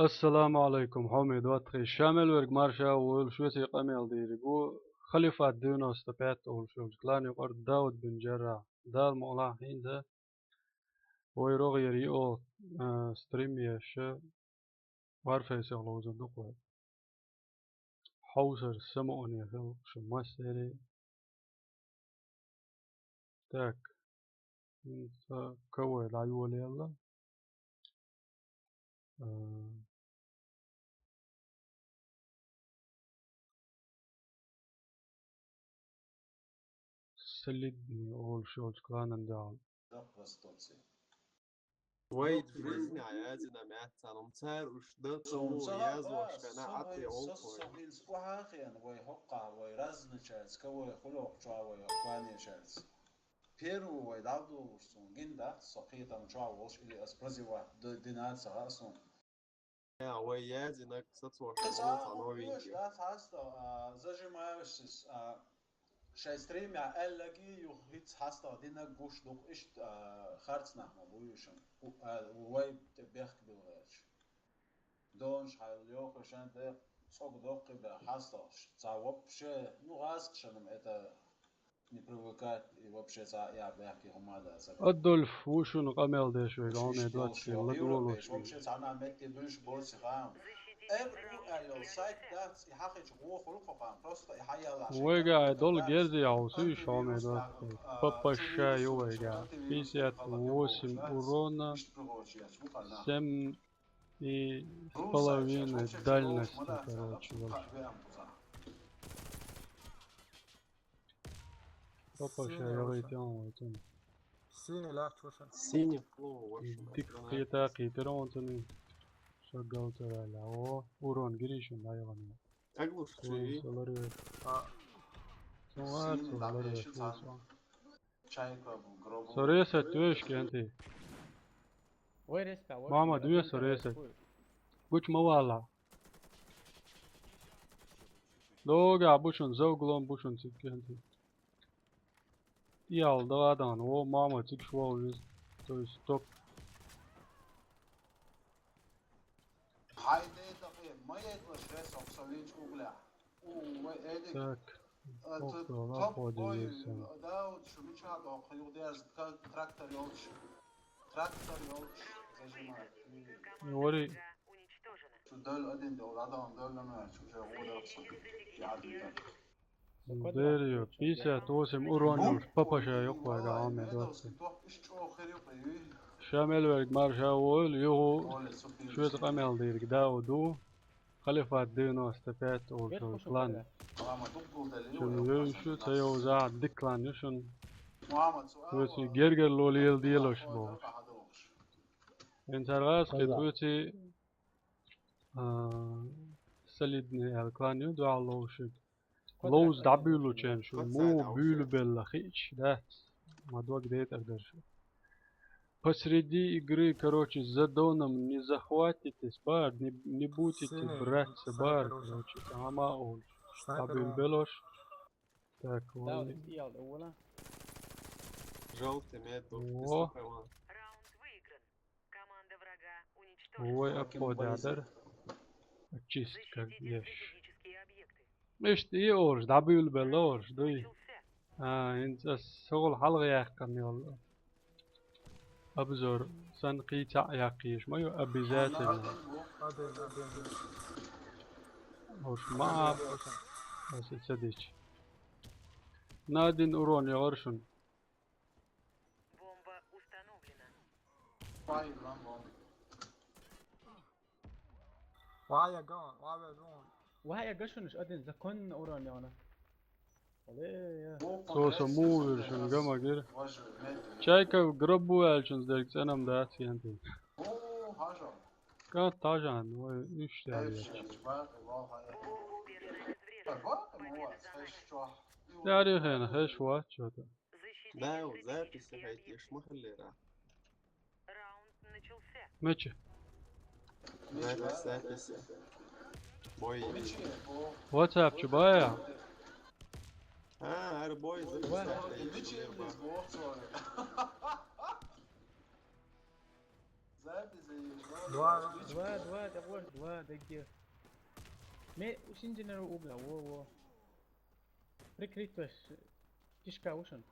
السلام عليكم حميد واتخي شامل ورق مارشا والشوتي قميل ديريقو خليفة دينو استبعت والشوز كلان يقر داود بن جراح دار مغلا حين ده ويروغ يريو ستريم يش وارفع سيغلوز الدقوة حوصر سمعون يخل شمسيري تاك كوي لا يولي الله سلدني والشوز كلان اندال Wait, Brisne عيازنا معتنا متار وشدته يازوش قناعتي أوكوي. وحاخيا ويحقع ويرزنشالز كوي خلق جوا ويقوانيشالز بيرو ويدعدو وشتون جندا سقيطة مجوا وش اللي أسبرزي واحد دينات سغاسون يا ويازنا كساتوش قصة نوتانوينجي. ويش لا تحستا زجي ما يوشس شايستريم يا ألاقي يخيط حستا دينا جوش دوق إيش خارج نحما بويشن وواي بيحكي بالغيرش دونش حيليوك عشان ده صوب دوق بحستا صعوب شيء نغاسك شنم إتا نبروكات вообще я بحكي هم هذا أدولف وشون قميل ديش ويق حميد وش واتخي لدولوش вообще أنا مت دوش بوس خام every site that يحقق جوه خلقه خام просто يحيا ويقع دول جيزي عوسيش حميد واتخي بابا الشاي ويقع بيسيات ووسم ورونا سم и с половиной дальности, короче, вообще. Папа شاي يوم Синий легче ваше. Синий флоу вообще. ديك قيتا قيترون تني شغل ترى لا هو ورون جريشن لا يغني أقلش شيء. سولاري А, سوات سولاري سوريسة تويش كنتي ماما دوية سوريسة بوش موالا لوغا بوشن زوغلون بوشن تكنتي يال دغادان و ماما تك شوال تو ستوب هايدي دقيق ما يدوش ريس أقصاليج أغلع تاك top boy da şu bir çağ da okuyup ders traktör yolç وري şu döl ödün de adam dölleme şu şey uğraşsın yardım Дерьё, 58 уронов, папа شاي يقوى قاعمة دوتي شامل ورق مارشا وول يهو شوية قمل ديرك داو دو خليفة دينو استفات او كلان شنو يشو تيو زاد ديكلان يشن توتي جرجر لوليل ديلوش بو انت الغاز قيتوتي سليدني الكلان يدو على لوشك لوز دعبيلو كان شو مو بيلو بالخيش ده موضوع جديد اقدر شو посреди игры, короче, за доном не захватите бар, не будете брать бар, короче, ама ол. Абин белош. Так, вот. Желтый меду. О. Ой, аподядер. Чистка еш. مش تيورش دعبيل بلوش دوي انت الشغل حلقة يحكم يلا ابزر سنقي تعيقيش ما يو ابي ذاتي وش ما بس تصدق نادين اورون يغرشن وهاي جون وهاي جون وهي قشنش أدين زكون أوراني أنا. سو موver شن جما غير شايكا قربوا الشن ذلك انا مدات انت كانت طاجان وش يعني تاريخ هنا خش وات شو ده Да, запись هاي يشمح اللي راح. ماشي هذا запись. Бой. واتساب شبايا هذا بوي Два. Два, да вот, два, да где? Уж инженер угла, во. Прикрыть ваш кишка ушен.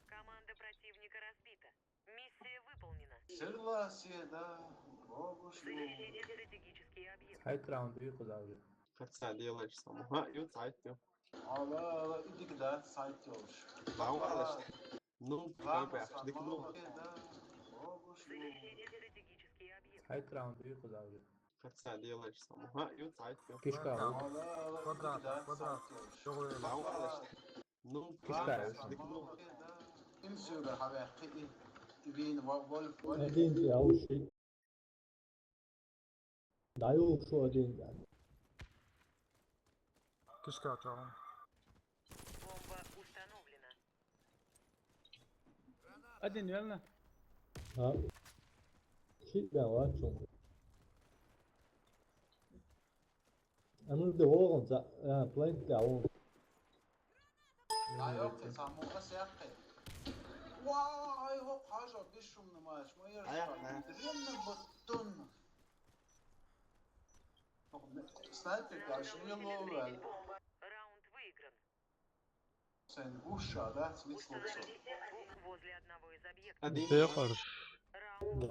Команда противника разбита. Миссия выполнена. Согласие, да. Богу шло. Защитите стратегические объекты. High ground büyük abi. Как ты делаешь сам? Ага, и вот сайт. Allah idik de site olmuş. Tamam kardeş. Ну, как бы, şimdi ну, Защитите стратегические объекты. High ground büyük abi. как ты делаешь сам? Ага, и вот сайт. Kişka abi. Квадрат. Yok öyle. Tamam kardeş. Ну, Kişka как бы, abi. şimdi ну, İmsüber haber kıyı. İbin vol. 어딘지 아웃이 나요 수 어딘지 Кишка açalım. Бомба установлена. Adin يلا. 아 시간 왔죠 아무래도 오건 자 플레이가 오 Ay yok samu asyakke. Vay hop haja bişum namaş. Ma Ayak yarışma. ne? Rimne buttun. Sniper karşılıyor mu vel? Раунд выигран. Sen uşa da смысл все. Возле одного из объектов. один. Тепарш. Раунд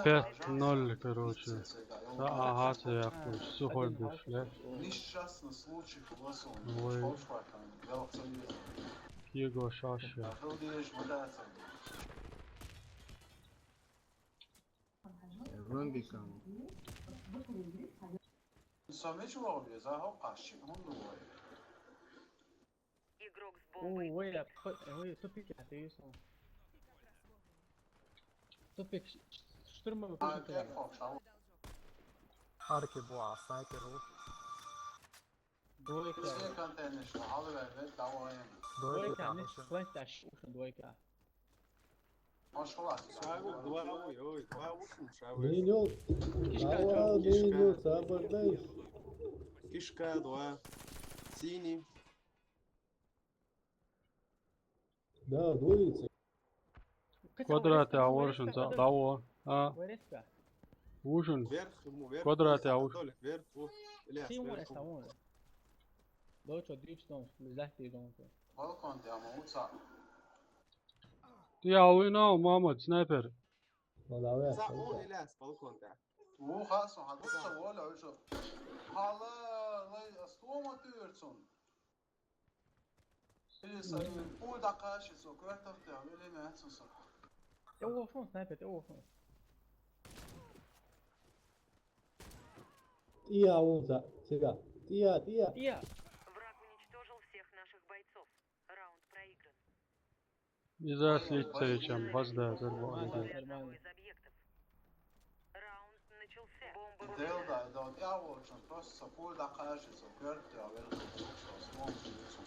5-0, короче. Ага, це якось. Сухой був, да? Несчастный случай голосом. Ой. Volkswagen. Дело в целом. Kiego Шашя. Ахрудиеш модаться. Rundikam. Саме чего обе за хокаши. Он думает. игрок с бомбой. Ой, тупик, ты юсал. Тупик, штурма А выпустит. как фокшал? Arki boğa. Sniper ol. Двойка. Все контейнеры, что halı ve davayım. Двойка, не сланташ, ушен двойка. Hoşlar. Шагу, два, ой, два уши, шагу. 네이뇨 Кишка 나와 açalım. 네이뇨 사버다이 Кишка, два. Синий. 나 노이츠 Квадраты ауршын, дауа. А, Вырезка. ушын. Вверх ему, вверх. Квадраты, а уж. Толик, вверх. Ильяс, Sim, вверх. essa onda. Dois ou três tons, exato e donde. Balkon ama uça. Ya oyna Muhammed sniper. 나와 За он, Ильяс, балкон, да. Bu hasan hatta wala uça. Hala la stoma türsün. Bilirsen bu da karşı sokak tahtı öyle mi etsin sonra. Eu vou fundo, sniper, eu vou fundo. 띠야 온사 제가 띠야 Ia! Враг уничтожил всех наших бойцов. Раунд проигран. İza слицаечем, базда, зерво. Возле одного из объектов. Раунд начался. Бомба Del da da ya o uça. Просто bu da karşı sokak tahtı öyle stoma türsün.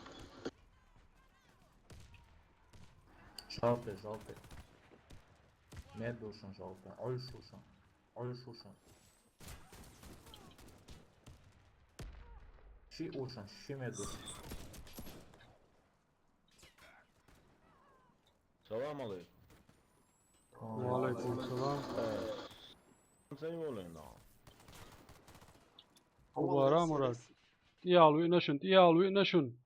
Żółty, żółty. Nie duszą żółte. Oj szuszą. Oj szuszą. Şi uszą, şi me duszą. Selam aleyküm. Aleyküm selam. Sen yolunda. Ubara Murat. Diyalu naşın, diyalu naşın.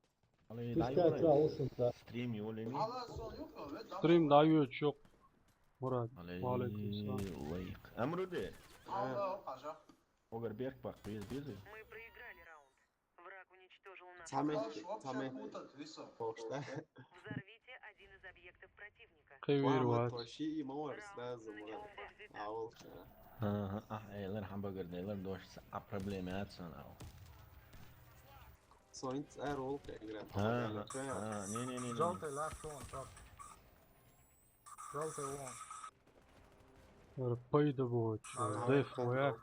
디스카트 아웃은다 Stream yolunda. Hala son yok mu? Ve Stream daha yok. Murat. Aleyküm selam. Emru de. Hala o kaşa. Ogarberk bak biz bizi. Мы проиграли раунд. Враг уничтожил нас. Самый, Kaş вообще самый, путать висо. фокс, да. Взорвите один из объектов противника. Kıyır var. Toshi и Мауэр сразу, Раунд Мурат. начался. Аул. Eyler hamburger deyler doş a problemi etsin av. Сонит Эрол, играет. Ne. Желтый last one. Top. Желтый one. Payda bu. Def o ya.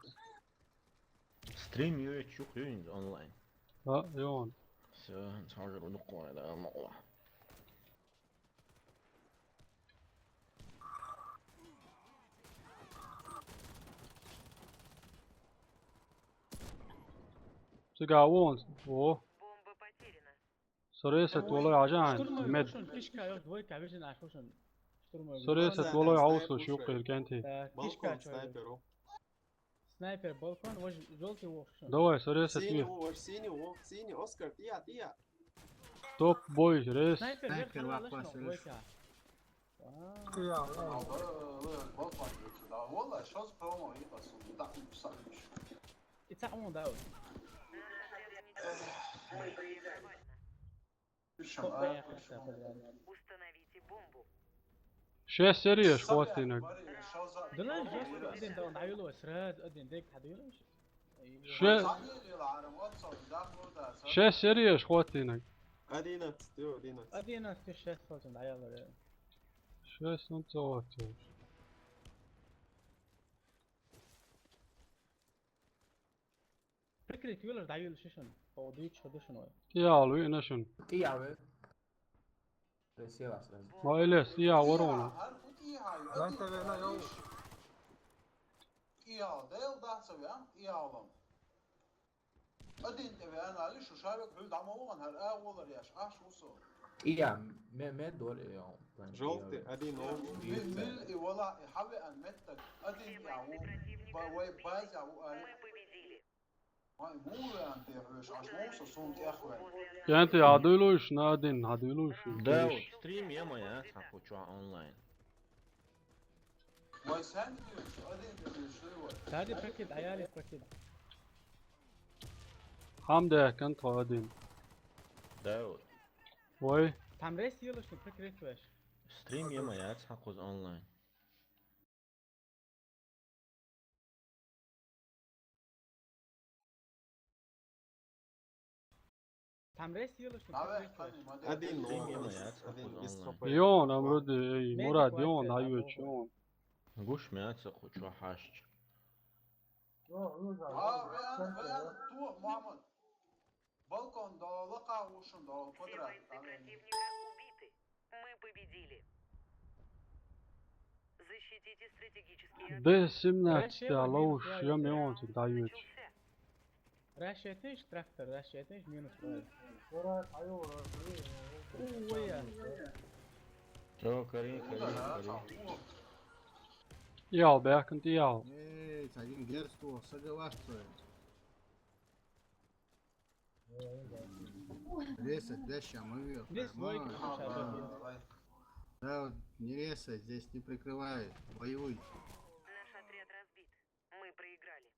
Stream yok çok yayın online. Ha, yon. Все, çağır onu koy da ama o. Сега вон. О, Бомба потеряна. Соресет волой ажан. Штурмовой Мед. ушен, кишка, ёк, двойка, вижен аш ушен. Штурмовой. Соресет волой аусло шуқыр кенти. Так, кишка, Балкон чё. снайперу. Снайпер, балкон, вож, желтый ушен. Давай, соресет Синий, ви. вож, синий, Оскар, тия. Топ бой, рес. Снайпер, вверх, Снайпер, халалаш, лапас, но, двойка. Вау. Тия, балкон да والله شوز برومو يقص ودعم صعبش يتعمون داود. Установите бомбу. 6 серия шхватинок. دلان جوست أدين داون عيلو سراد أدين ديك حديلوش. 6 серия шхватинок. 11, ты 11. أدين ناس كشة صوتهم عيالو. 6 نتواتر. فكرة يولر دعيل ششن أو ديتش هدوشن. يالو ينشن. Iave. Recievas. ما إليس يا ورونا. Lente vela jau. يا ديل ده سويان يا والله أدين تبي أنا على شو شابك بعد عموما هالآ والله رياش وصل Ia, me dole eu. Желтый, 1. مل والله يحاول أن متك أدين يا وي باز يا Мы победили. مو أنت يا فلوس عش موسى صوت يا أخوان كنتي عدلوش نادين عدلوش. Да, стрим я моя, хочу онлайн. وي ساندويتش أدين شو هذه بركض عيالي بركض. حمده كنت عدين. Да, وي. تعم ريس يولر شنو بركض واش. стрим я моя, хочу онлайн. تعم ريس يولر شنو بركض واش. 1. يون أمرد إي مراد يون هايوش يون. Гуш мяться хочу хашч. وين تو محمد балкон долака ушун дол Все квадрат бойцы противника убиты. Мы победили. Защитите стратегические ده 17 لوش يوم يون تدايوش. Начался. راشيتنش تراكتر راشيتنش مينوس واحد. ويا. О, Карин. يال بيكنت يال. Один герство, согласен. Резать, дальше, мы Здесь двойка слушай. Да, не резай, здесь не прикрывай, воюй. Наш отряд разбит. Мы проиграли.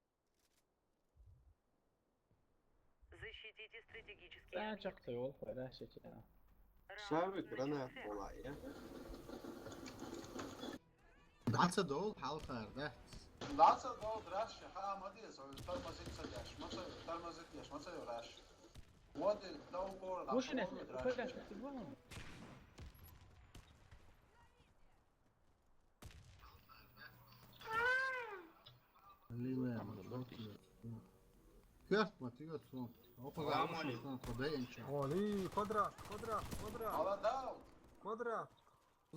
Защитите стратегические لا объекты. شخصي والله راشيت أنا. شابك جرانات والله. That's a doll, how far that? That's a gold rush ها ما دي سو ترمزت سداش ما سوي ترمزت ياش ما سوي راش ودي لو كور وش ناس كلها شو تبغون. اللي وين؟ كيف ما تيجي تصوم؟ هو قاعد يصوم قضية إن شاء الله. ولي كوادرات على داو كوادرات.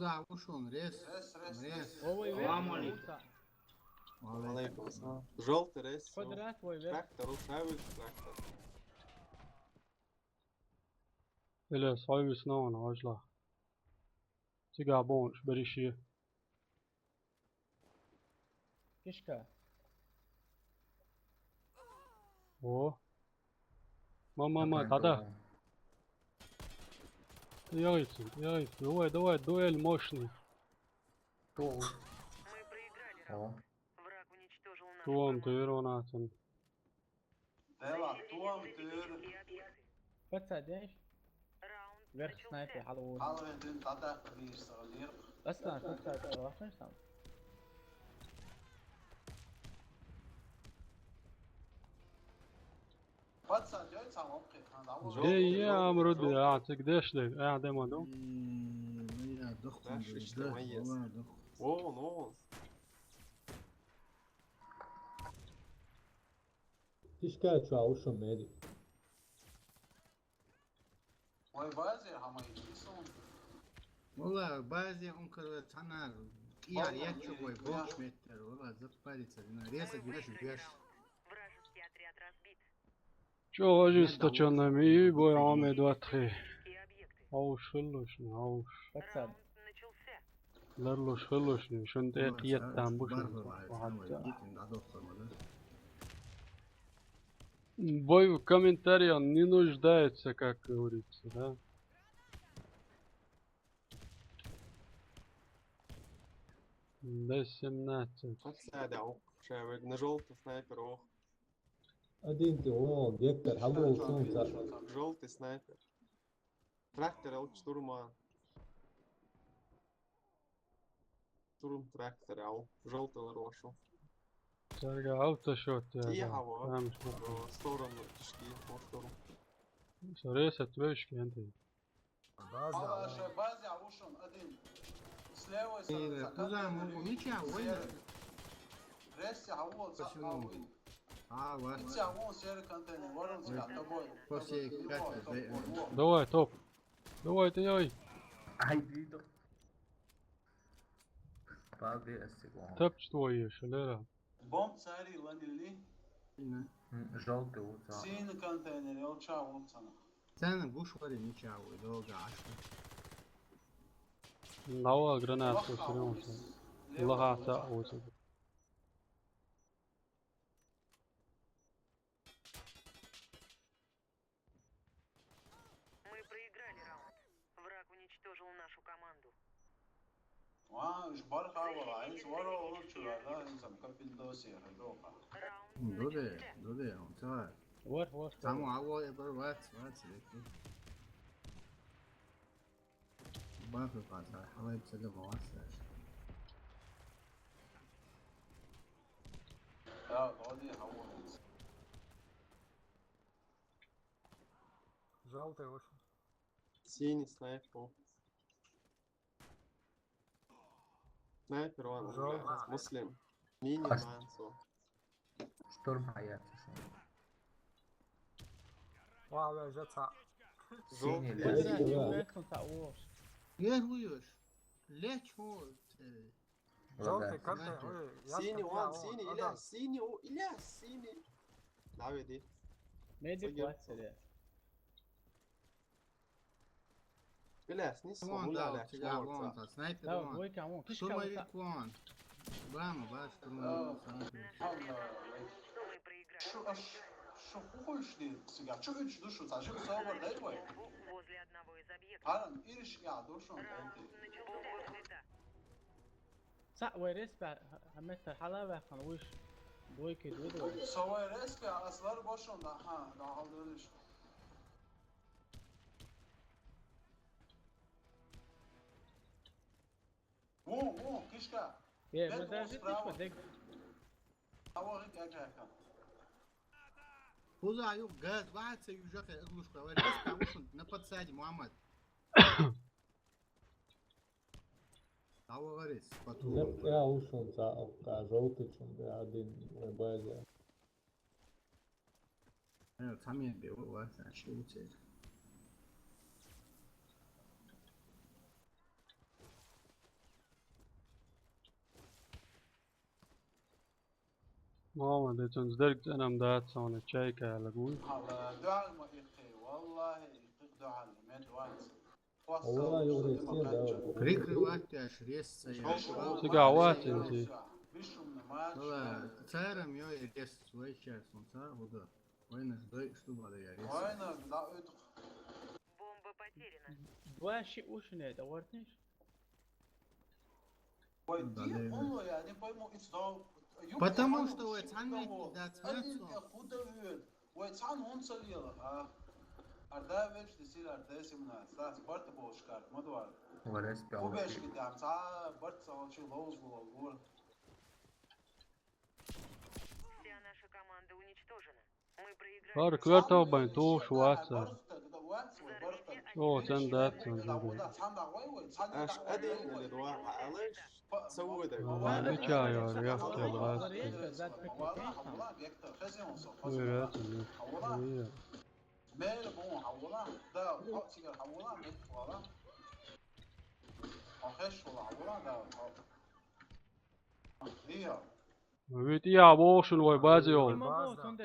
قاعد وشون ريس ريس. هو يوين. عليكم السلام. Желтый рейс. كوادرات ويا. Трактор, шавик, трактор. إليس هايوش نون عجلة. تيجابونش بريشيه. كشكا. О. Мама, да. Яйца. Давай, дуэль мощный. Мы проиграли раунд. Враг уничтожил наш Туом тыронатен. دالا توم تير стратегические объекты. فتساعدنيش. Раунд ويرخ سنايبر начался. حلو. حاول دين تعطى كبير صغير أصلاً فتساعد واحد سام. بس جاي سام ممكن هذا دي يا أمرد أعتق ديش لك أعدي ما دو. يا دخن Дальше ده تميز. والله دخن. وون. تشكال شو عوشهم ميدي. وي بازي هم يسون والله بازي أنكر تنار يا ياتشو وي بوش متر والله زبالي تسلنا ريسة بيش بيش. Вражеский отряд разбит. Чё ожесточенными боями 2-3. И خلوشني هوش بكسب Раунд начался. لرلوش خلوشني شنت قيت تامبوشن وحتى бой в комментариях не нуждается, как говорится, да? Д-17. هتساعد عوق شاوي نجولت سنايبر عوق أدين تقول يكتر حبوا وشون صار جولت سنايبر تراكتر او штурман штурм трактор او желтого рошу Сарга автошот и я هوا там в сторону تشكيل в сторону سريسة ويشك انت هذا شيء بازي عوشهم قديم سلاوي كوزا مو ميتشا وين ريسي عوض صح عوض اه انت عوض سير كنتني ورن زي تبوي После Давай, топ. Давай, ты ой. Топ твой шалера. بوم ساري وين اللي Желтый вот. سين كنتني يو تشاو سنه Цена гуш вари мича ой долго ашка. Нава гранат посередине. Лагата вот. Мы проиграли раунд. Враг уничтожил нашу команду. واش برخه ولا عايز ورا ورشو لا انت مكفل دوسي هدوقه Раунд Доде, начался. доде, он цар. وور Само аво е бар ват леки. Бафы паса, хавай псада васа. لا غادي هو Желтый вышел. синий снайпер снайпер وانا Желтый. مسلم مين مانسو Штурм боятся. Вау, жаца. Синий желтый лес. Лес. يوم تعوش Yer huyuş. Leç ho. Желтый, как Снайпер. ты? Ой, синий ясно, вон да, синий он, Ильяс да. синий Ильяс синий давай иди ميدي Сойдём. بواتسر Ильяс не сон Вон ولا да, لا тебя вон та, снайпер لا вон. بويك عمون كيش Штурмовик كاوتا вон. Бама, баш, штурмовик, снайпер. Мы проиграли. شو خوش دي سيجا شو ايش دوشو تعجب صور ده يبوي Возле одного из объектов. هلا ايش قاعد دوشو انت Раунд начался. Взята. صح ويريس بعد همت الحلبة خنوش دويك دودو سوي ريسك اصلا بوشون ده ها ده حاضرش وو كيشكا يا ما درجتش بدك هو غيك اجاكا Куза аюк газ, ваца южака иглушка. Вай лес павушун на подсаде, Мухаммад. Того говорит, потом. Ja ušao ka žoltićom, ja один u baze. Evo, tam je bio, vasa, šuce. ماما ده تنزدرج انا مدات سونا تشايكا على قول هلا دعاء ما يخي والله يخي دعاء ما دوات والله يوري سين ده. Прикрывать аж резца. Сега ватинти. Вала, царам йо и рез свой час, он цар, вода. Война сдой, что бада я рез. وين لا Бомба потеряна. دواشي وشنو دورتنيش ودي والله يعني пойму إصدار Потому что вы цанник да цанцо. ويتعن هون صغيرة أردا بيش تصير أردا سمنا ساس برت بوشكار مدوار Вырез وبيش قدام ساعة برت ساعة شو لوز ولا Вся наша команда уничтожена. Мы проиграли. Фар квартал банту шуаца. О, цен дат اش ادين اللي دواء علاش سوي ده ما чаю, ряхти образ. ريسك زاد فكرة Вырят. مال بون حولا ده حق سيجار حولا ميت ولا أخش ولا حولا ده هي Ведь я вошен вой базиол.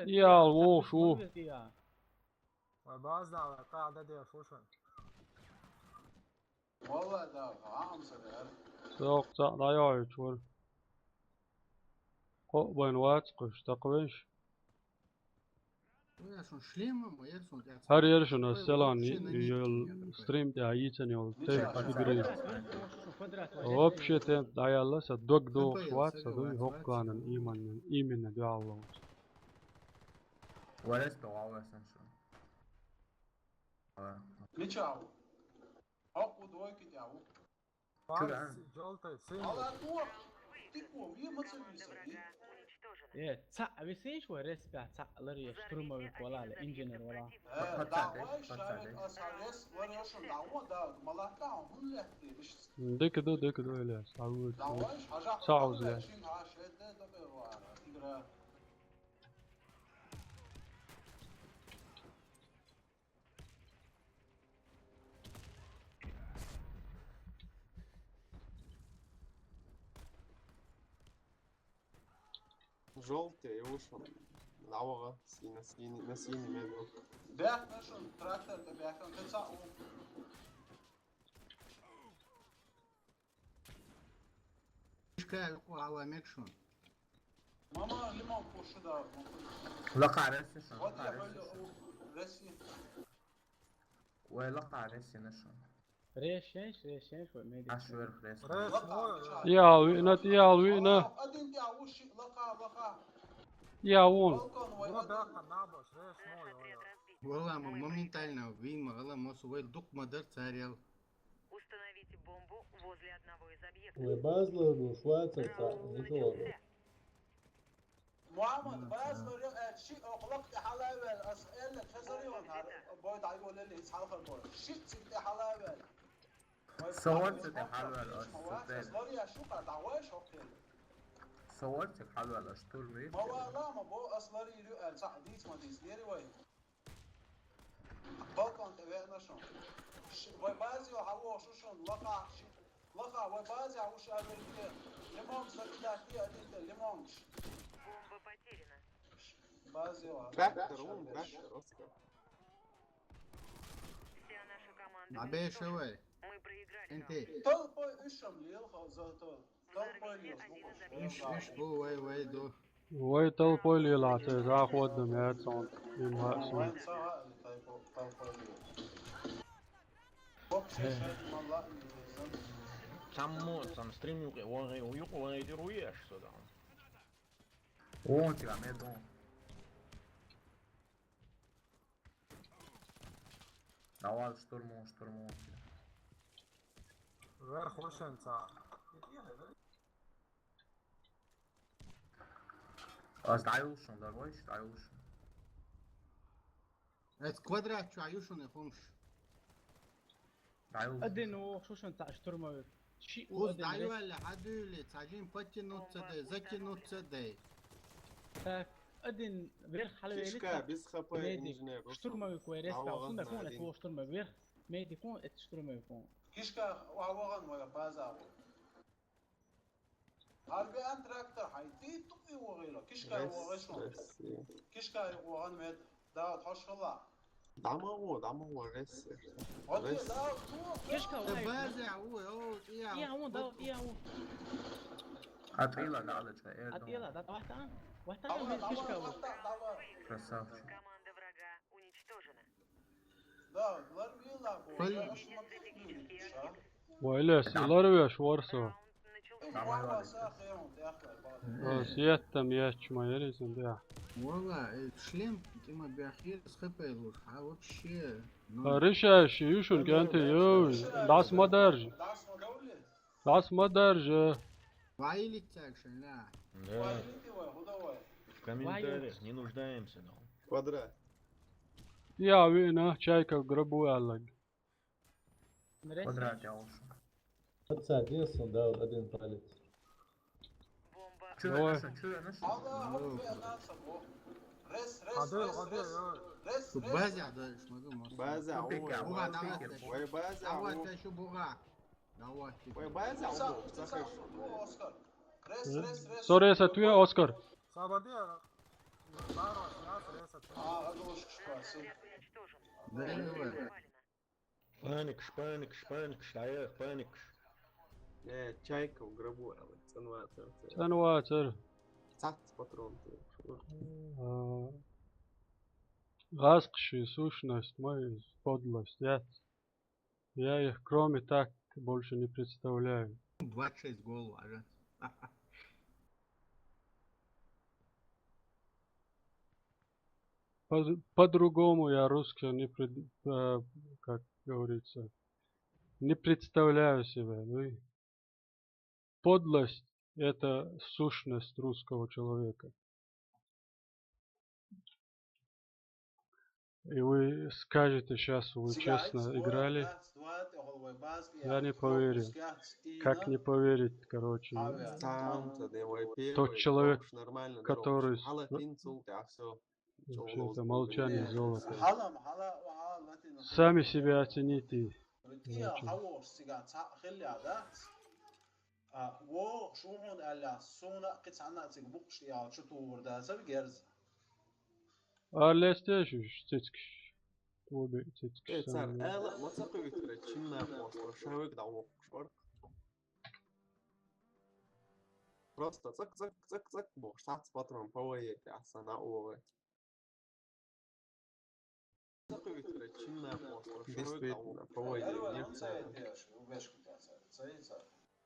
يا الوش وو. Vai bazda, قاعدة دي شوشن. والله ده عام صغير سوق ضياع شوال قوبين واتقش تقويش ويا شون شليمة ما يرسون هر يرشون السلان الستريم تاعيتن يول تيف تقري وبشي تيم دايالا سدوك دوغ شوات سدوي هوكلان إيمان دو الله ولست وعوى سنشون نيتشاو أقو دويك يتعو Пас, желтый, синий. على طول تكو في ما تسوي ايه تسع بيسيش وريس بيع تسع لري شترموك ولا الانجينير ولا دعوة شايف أساليس وريشون دعوة ده ملاكا هم لحتي مش ديك دو إلياس عود دعوة حاجة صعوز له شين عاشة ده بيروارا تقرأ Желтый и ушел. Лаура, на синий медведь. بيعك نشون تراكتر ده بيعك تسعو إشكال يقوى عوامك شون ماما لما بوش ده لقى راسي شون ودي لقى أقول راسي رسي ولقى راسي نشون ريشينش وميدي عشوار راسي ريش موي. يا وينا يا وينا أدين دعوش لقى يا وون Buna bırakın ne yapıyoruz? Reis موي ولا. والله ما ментально вин والله ما سوي دوك مدر تاريال Установите бомбу возле одного из объектов. وبازل وشواتر Раунд نزور начался. محمد باز شيء أخلاق حلاوة أسئلة كسريون بويد عيقول اللي يتحالف البويد شيء تبدي حلاوة صورتك حلوة الأستاذ أصلي أشوف دعواش أوكي صورتك حلوة الأشطول ميف ما هو لا ما بو أصلي يلو صح ديس ما ديس ديري وين بالكون تبعنا شو وبازي وحوو شو شون لقى وبازي وش أبريكا ليمون سكتاكي أديك ليمونش Бомба потеряна. بازي Трактор, он, трактор, Оскар. Вся наша команда عباية уничтожена. شوي Мы проиграли انت раунд. طلبوا إيشهم ليلخو زوتو طلبوا ايش بو واي دو وي تلبو لي لا تزا خود دميات صوت يمها سون وين سواء اللي طلبوا ليل بوكشي شايف مالله Сам стрим уйти руешь сюда. وون تبع ميدون نوال شترمون Ver خوشن تا. از دعيوشون در وایش دعيوشون هات كوادرات شو عيوشون يخونش دعيوشون ادين وخصوصا تاع شترموك شيء خوز ادين دعيوة اللي حدو اللي تعجين باتي نوت سدي زكي نوت سدي تاك ادين بير حلوه Кишка, без хп, ميدي инженер. شترموك وريس دعوة تاع وصلنا غصب كون عليك. تو شترموك بير ميدي كون شترموك كون كيشكا وعوغن ولا بازاو هاربي أن تراكتر حيتي تقي وغيره كيشكا وغيشون كيشكا وغن ميد داود حوش الله دعمه رس. ودي بس. داود كيشكا واي بازع هو يا هو داود يا هو عطيلة قاعدة شوية يلا ده واحد من كيشكا هو красавчик Команда врага уничтожена. داود لربي يلعبوا فل- وإليس لاربيش ورسو Раунд начался. وهو ساخيون داخل سيتم ياتش ما يريزن ديا والله شلم كيما بأخير سخبة يلوش вообще ريشاش يوشون كانت يوي داس ما درج داس مدولي داس ما درج وعيلي تاكشن لا Да, وعيلتي وهدوي в комментариях не нуждаемся, да. Квадрат. يا وينا شايكا قربو يالق كوادرات يعوشون Соответственно, да, один палец. Бомба شو Давай. نشن هذا هو في الناس ابو ريس غدير غدير. ريس بازع ده شو مقول بازع بيك هو. بوغا دعوات وي بازع هو. دعوات شو بوغا دعوات وي بازع هو. بتسخر. اوسكار ريس سوري ستويا اوسكار Сабадия. Барос, нас рейса. اه هذا وش كويس уничтожен. Да, Бомба давай. завалена. Pânicos, tá aí, pânicos. Чайка в гробу, ценватер. Ценватер. Цац патрон. Раскши, сущность, мы подлость. Я их кроме так больше не представляю. 26 гол важат. По-другому я русский как говорится, не представляю себя. Ну, подлость – это сущность русского человека. И вы скажете сейчас, вы честно играли. Я не поверю. Как не поверить, короче. Тот человек, который вообще это молчание золото. Сами себя оцените. Лестешь, цицкиш. Обе цицкиш. Цар, ما تقوي ترى ما مواصلة شاوك دعوة شورت. Просто цик, бог, сац патрон, повоете, а сана ове. Тaqoy tray ما مواصلة شاوك دعوة повоете, нет цара.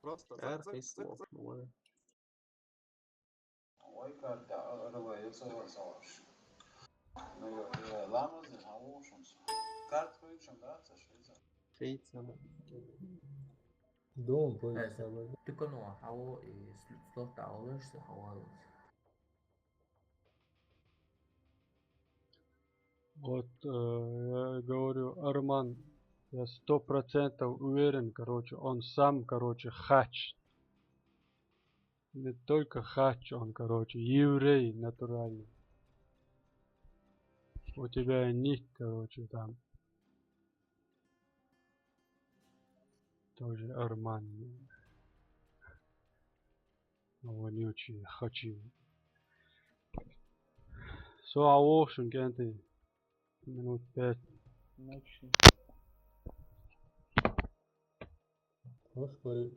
Просто цик. Швейцария. Dom, pois sabe. Tylko no, havo slot hours, havo. Вот я говорю, Арман, я 100% уверен, короче, он сам, короче, хач. Не только хач, он, короче, еврей натуральный. У тебя ник, короче, там. Тоже Арман. Вонючий, хачи. Суавошен, кенты. Минут 5. Ночи. Господи.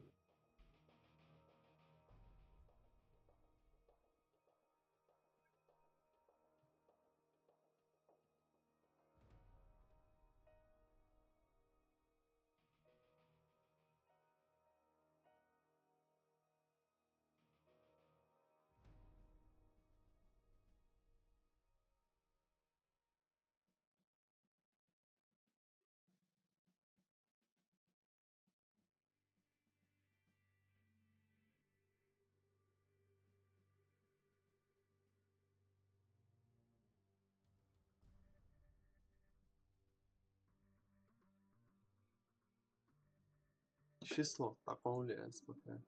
Число такое пока.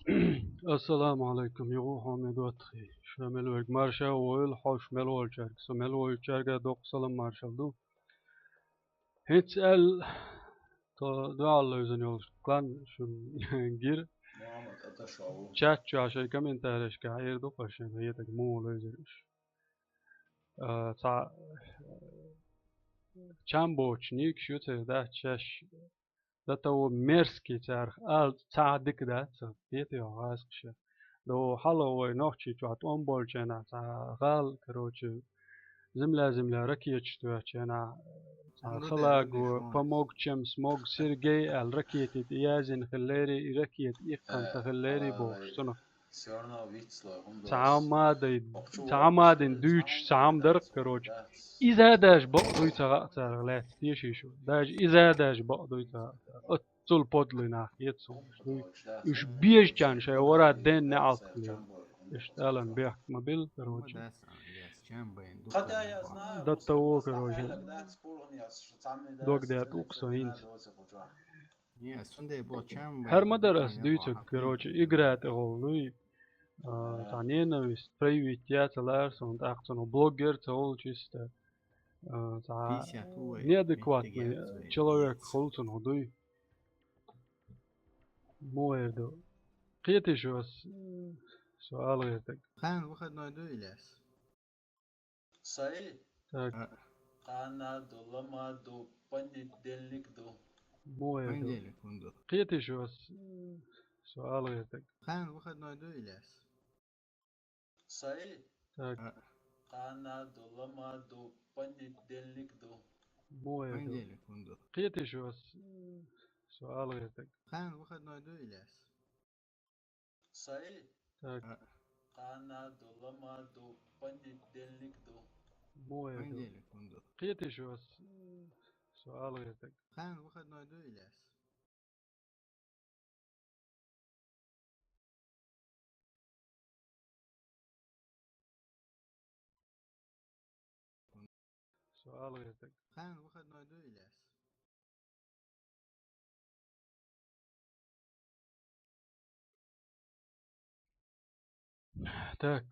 السلام عليكم يغو حامد واتخي شامل ويك مارشا ويل حوش ملول شارك سمل ويل شارك دوق سلام مارشال دو هتسأل دو الله يزن يولش كلان شن جير محمد أتشعو chat عشان كم انت هرش كعير دو قشن هي تجمو ليزرش تا چامبوچ نیک شوت ده چش ده تو مرسکی ترخ تا دک ده تا بیت یا هستش لو حالا و نوچی تو اتون بول چنا تا غال کروچ زملا رکیچ تو چنا خلاق و فموج شمس موج سيرجي الركيت يازن خليري ركيت إقن تخليري بوش سنة سيارنا ويتسلا هم تعمادن دوش تعم درك كروج إذا داش بقضي تغلات تيشي شو داش إذا داش بقضي أتصل بودلنا يتصل إيش بيش كان شيء ورا الدين نعطلي اشتغلن بيحك مبيل كروج ده تو كروج دوك ده توقسو هينت هر مدرس دويتك كروج إقرأت أغلوي تعنينا ويست بريويتيات لارس وانت أخطنو بلوجر تقول чисто неадекватный человек خلطن هدوي مو يردو قيتي شو سؤال غيرتك خان واخد نويدو إلياس صحيح так قانا دو لما دو понедельник دو مو يردو понедельник وندو قيتي شو سؤال غيرتك خان واخد نويدو إلياس صحيح так قانا دو لما دو понедельник دو مو يردو понедельник وندو قيتي شو سؤال غيرتك خان واخد نويدو إلياس صحيح так قانا دو لما دو понедельник دو مو يردو понедельник وندو قيتي شو سؤال غيرتك خان واخد نويدو إلياس سؤال غيرتك خان واخد نويدو إلياس так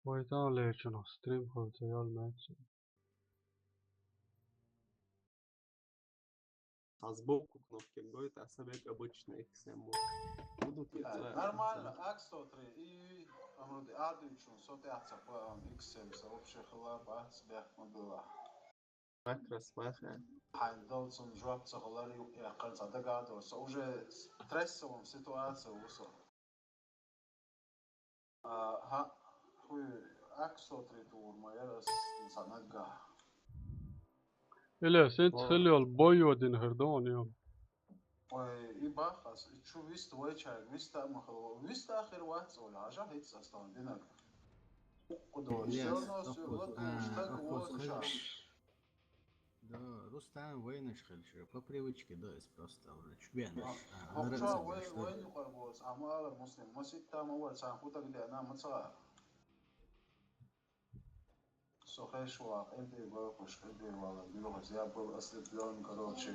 ويتان ليرشنو ستريم خلطة يال ماتش А сбоку кнопки будет, а собак обычные XM. Будут ли нормально X103 и Ardouin сотятся по XM вообще хлопа себя было Макрос маха. Хайндолсон жвап цахолари яқал садагад уже стрессовом ситуация усо ها хуй X103 тур маярас санага إلياس انت خلي البويو دين هردون يوم يبقى خلاص شو ويست ويتشايل ويست مخلو ويست آخر واحد ولا حاجة هيتس أصلا دينك قدوة شلون سيولد وشتاق وشاش Да, Рустам вынашхал, что по привычке, да, просто уже чубенаш. وين يقربوس أما المسلم ما ستة ما هو سانخوتك دي أنا متصار سوخيش واق أنت يقول كوش أنت والله بيلوه زياب أصل بلون كروتشي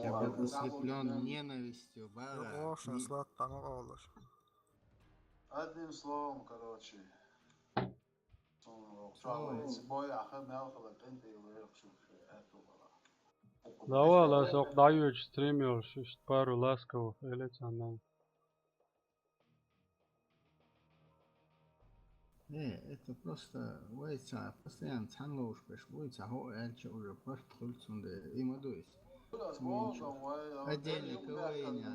Я был ослеплен ненавистью, бара. Лошадь сладкая, ну олош. одним словом, короче. لا والله سوق دايوج ستريمير شش بارو لاسكو إليت عنان Это просто войца, постоянно цанлоуш пеш, войца ho эльче уже портхульцун де имадуис. Отдельный кавайня.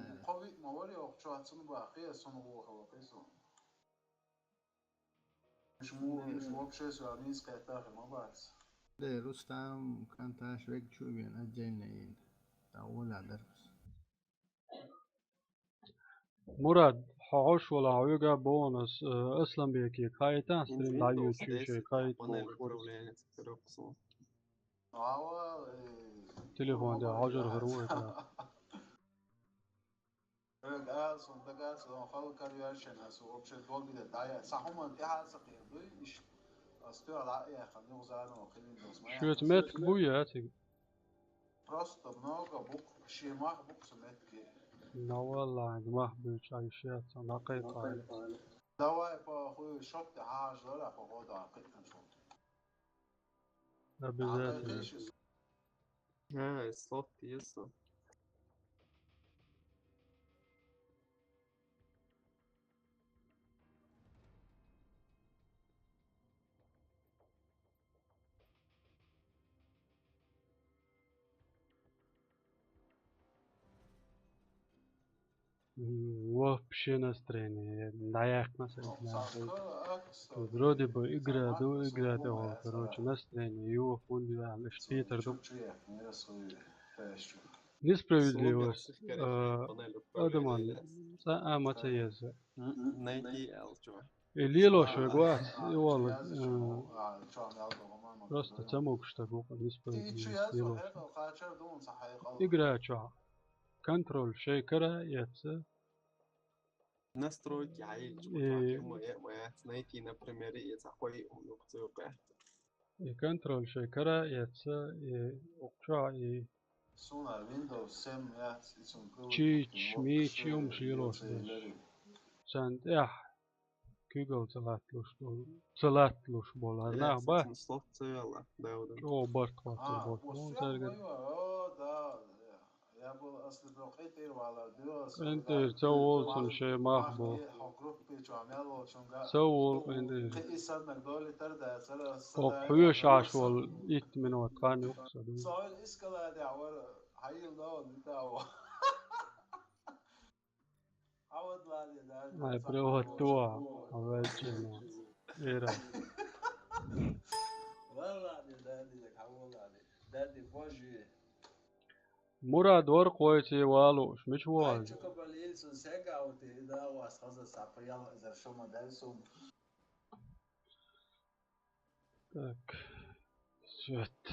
مش вообще армейская атака, молодец. Да, Рустам Канташ век чувен отдельный. Таула дарс. مراد حوش ولا عيوجا بونس أصلا بيكي كايتا ستريم دايو تشوشي كايت تليفون ده عجر غروة Газ, он догаз, он хал карьершен, а вообще долго да дая. Сахоман я сакир, иш. Стоя ла я ханю зану, хилин дос моя. شو تمتك بويا هاتي Просто много букв, шимах букв метки. لا والله ما بيش عايشات نقيقة. دواء أخوي شط حاجة ولا فقود عقيد نشوف. بذات الصوت يسا. вообще настроение наякна вроде бы играет его, короче, настроение его Питер несправедливость Адаман амацееза Лило шагуат и просто цамук что глупо несправедливость Лило играет что контроль шейкера яйца настройки моя найти например и контроль шейкера яйца и что и чич мичиум шлилос санд Google salatluş bolarna ba o bartvat انت سوول شنو شيء ماخبو سوول انت وقيوش عشوال ايت من وطقان يقصد ما يبريوه التوع أولجينا إيرا مراد ورق ويتي والوش مش واز так شت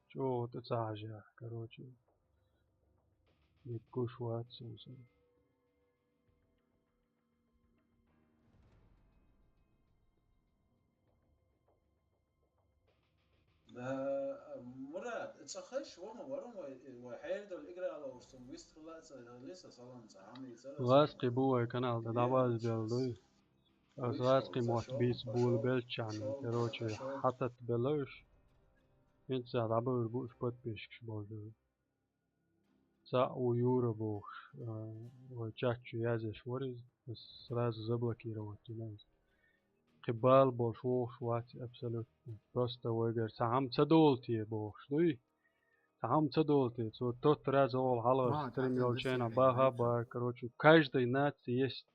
شو تتعجع короче يكوش واتسون مراد اتسخش ورم وحيرد الإجراء على ورسم ويست لسه صلنا عامل لاسقي بوي канал да dabaz белдуй لاسقي موت بيس بول بلچان короче حتت بلوش انت دابر بوش подписчик божу за уюра бог чачу язеш ворез сразу заблокировать нас قبال بوش ووش واتي абсолютно просто ويجر سام تدولتي بوش دوي سام تدولتي то тот раз ол халаш стремился бага ба короче каждой нации есть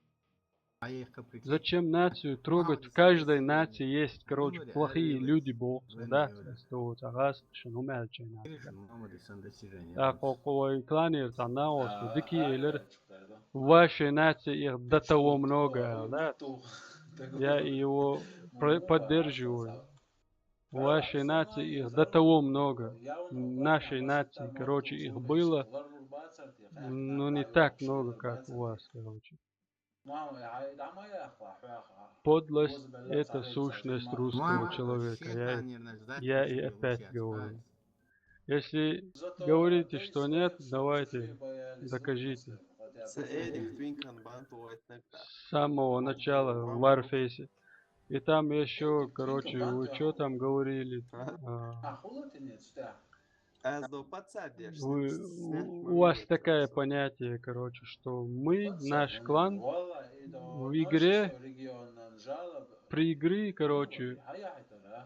зачем нацию трогать в каждой нации есть короче плохие люди бог да что tagaz şunu melçena акой кланер танаос дики элер вашей нации их до того много да я его поддерживаю. Вашей нации их до того много. Нашей нации, короче, их было, но не так много, как у вас, короче. Подлость – это сущность русского человека. Я и опять говорю. Если говорите, что нет, давайте, докажите. С самого начала в Warface. И там еще, короче, вы что там говорили? У вас такое понятие, короче, что мы, наш клан, в игре, при игре, короче,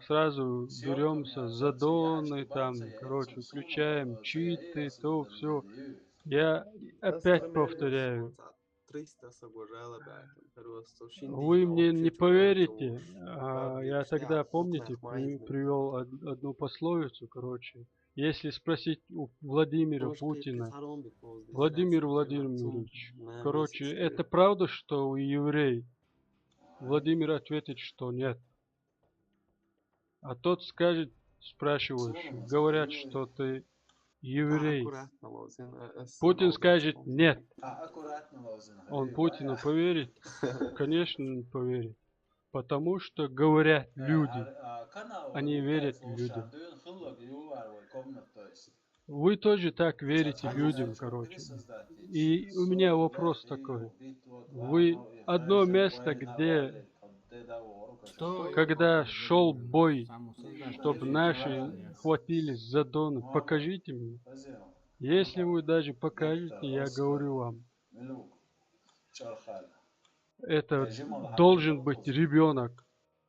сразу беремся за доны, там, короче, включаем читы, то все. Я опять повторяю. Вы мне не поверите, я тогда, помните, привел одну пословицу, короче. Если спросить у Владимира Путина, Владимир Владимирович, короче, это правда, что вы еврей? Владимир ответит, что нет. А тот скажет, спрашиваешь, говорят, что ты еврей. Путин скажет нет. Он Путину поверит? Конечно, не поверит. Потому что говорят люди. Они верят людям. Вы тоже так верите людям, короче. И у меня вопрос такой. Вы одно место, где, когда шел бой, чтобы наши хватились за Дон, покажите мне. Если вы даже покажете, я говорю вам, это должен быть ребенок.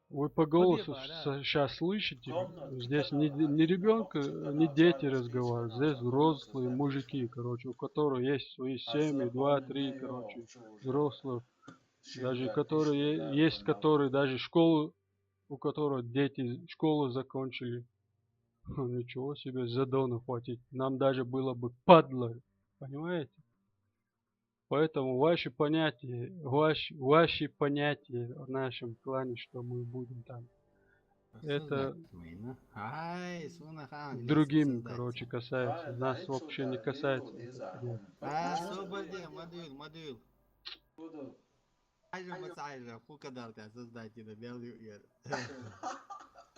Вы по голосу сейчас слышите? Здесь не ребенка, не дети разговаривают. Здесь взрослые мужики, короче, у которых есть свои семьи, 2-3, короче, взрослых. Даже которые есть, которые даже школу, у которых дети школу закончили. Ничего себе, за Дона хватить. Нам даже было бы падло, понимаете? Поэтому ваши понятия о нашем клане, что мы будем там, это другим, короче, касается. Нас вообще не касается. Модуль.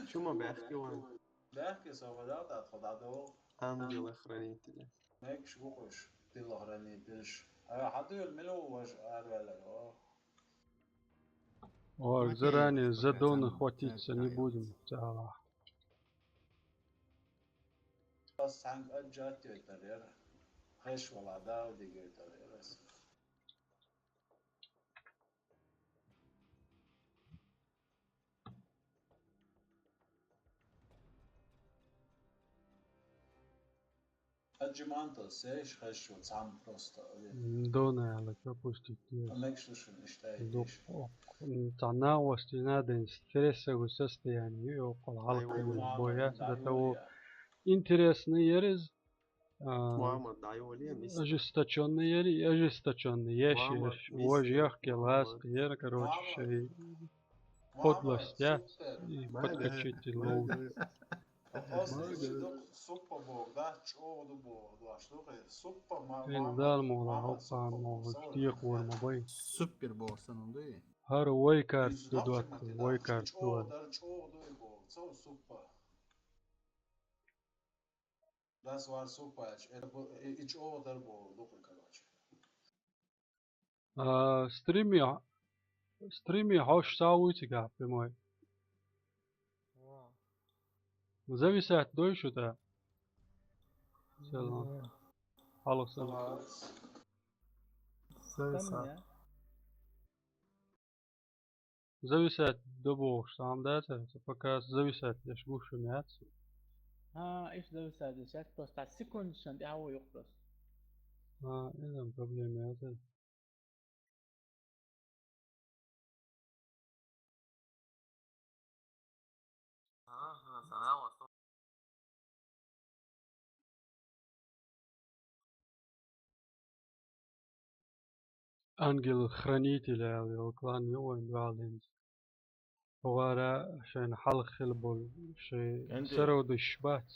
شو ما بحكي وين؟ بحكي سوف بدأت خدادو ангелы-хранители. ماك شبوقش تيلا هراني دلش حدو يلملو وش أرولا Ой, заранее за Дона хватиться не будем. بس هنگ أجات يترير خش ولا داو ديجي يترير بس أجمانتو سيش خش وتعم بروستا Дона, але пропустить. ماك شوشو نشتاي Новости надо стрессовое состояние. И около алкоголя, боя. До того интересный ерез. Мама, дай оле, мистер. Ожесточенный ери, ожесточенный ящик. Вожьях, келас, ер, короче, подлость, я. И подкачите лоу. Индал мола, опа, мола, тих ворма бой. Супер болса нунду. Har Войкарт дудуат, Войкарт дуат. Das war super. Ich order bol, духу, короче. Стриме хош сауити га, прямой. Зависает дойшу-то. Selam. Alo selam. Зависает до бог, сам дается, пока зависает, я ж гушу мяться. ايش ده بس بس على السكند عشان دي هو يخلص. إذا проблема هذا. Ангел-хранитель, клан Йоан Валенс. وغارة عشان حلق البول شيء سرود الشبات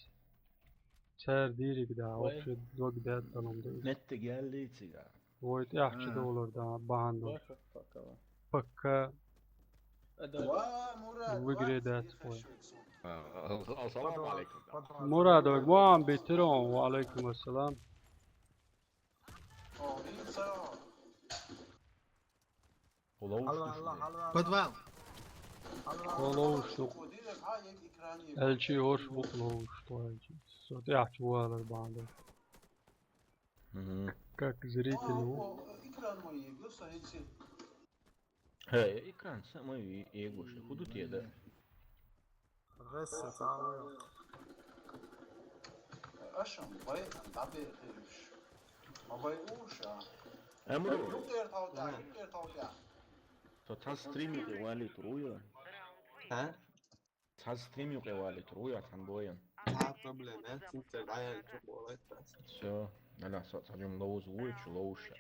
سعر ديري كدا وفي الوقت ده تنوم ده نت قال لي تيجا ويت $10 ده باندو بكا وقري ده تفوي السلام عليكم مراد وقوام بيترون وعليكم السلام Подвал. Лоуш, Эльчи хош бук лоуш, что Эльчи. Сот я чувал банду. Как зритель. Хей, экран самый егоши. Куда ты да? Ресса цауэ. Ашам, бай, дабе хиш. Мабай уша. Амро. Лутер таудя. То თან სტრიმი ყევალი თრუია? ها؟ თან სტრიმი ყევალი თრუია თან ბოიან? ها проблема, انت عيل جوالات بس. Всё, انا садим лоуз уйчу лоуша.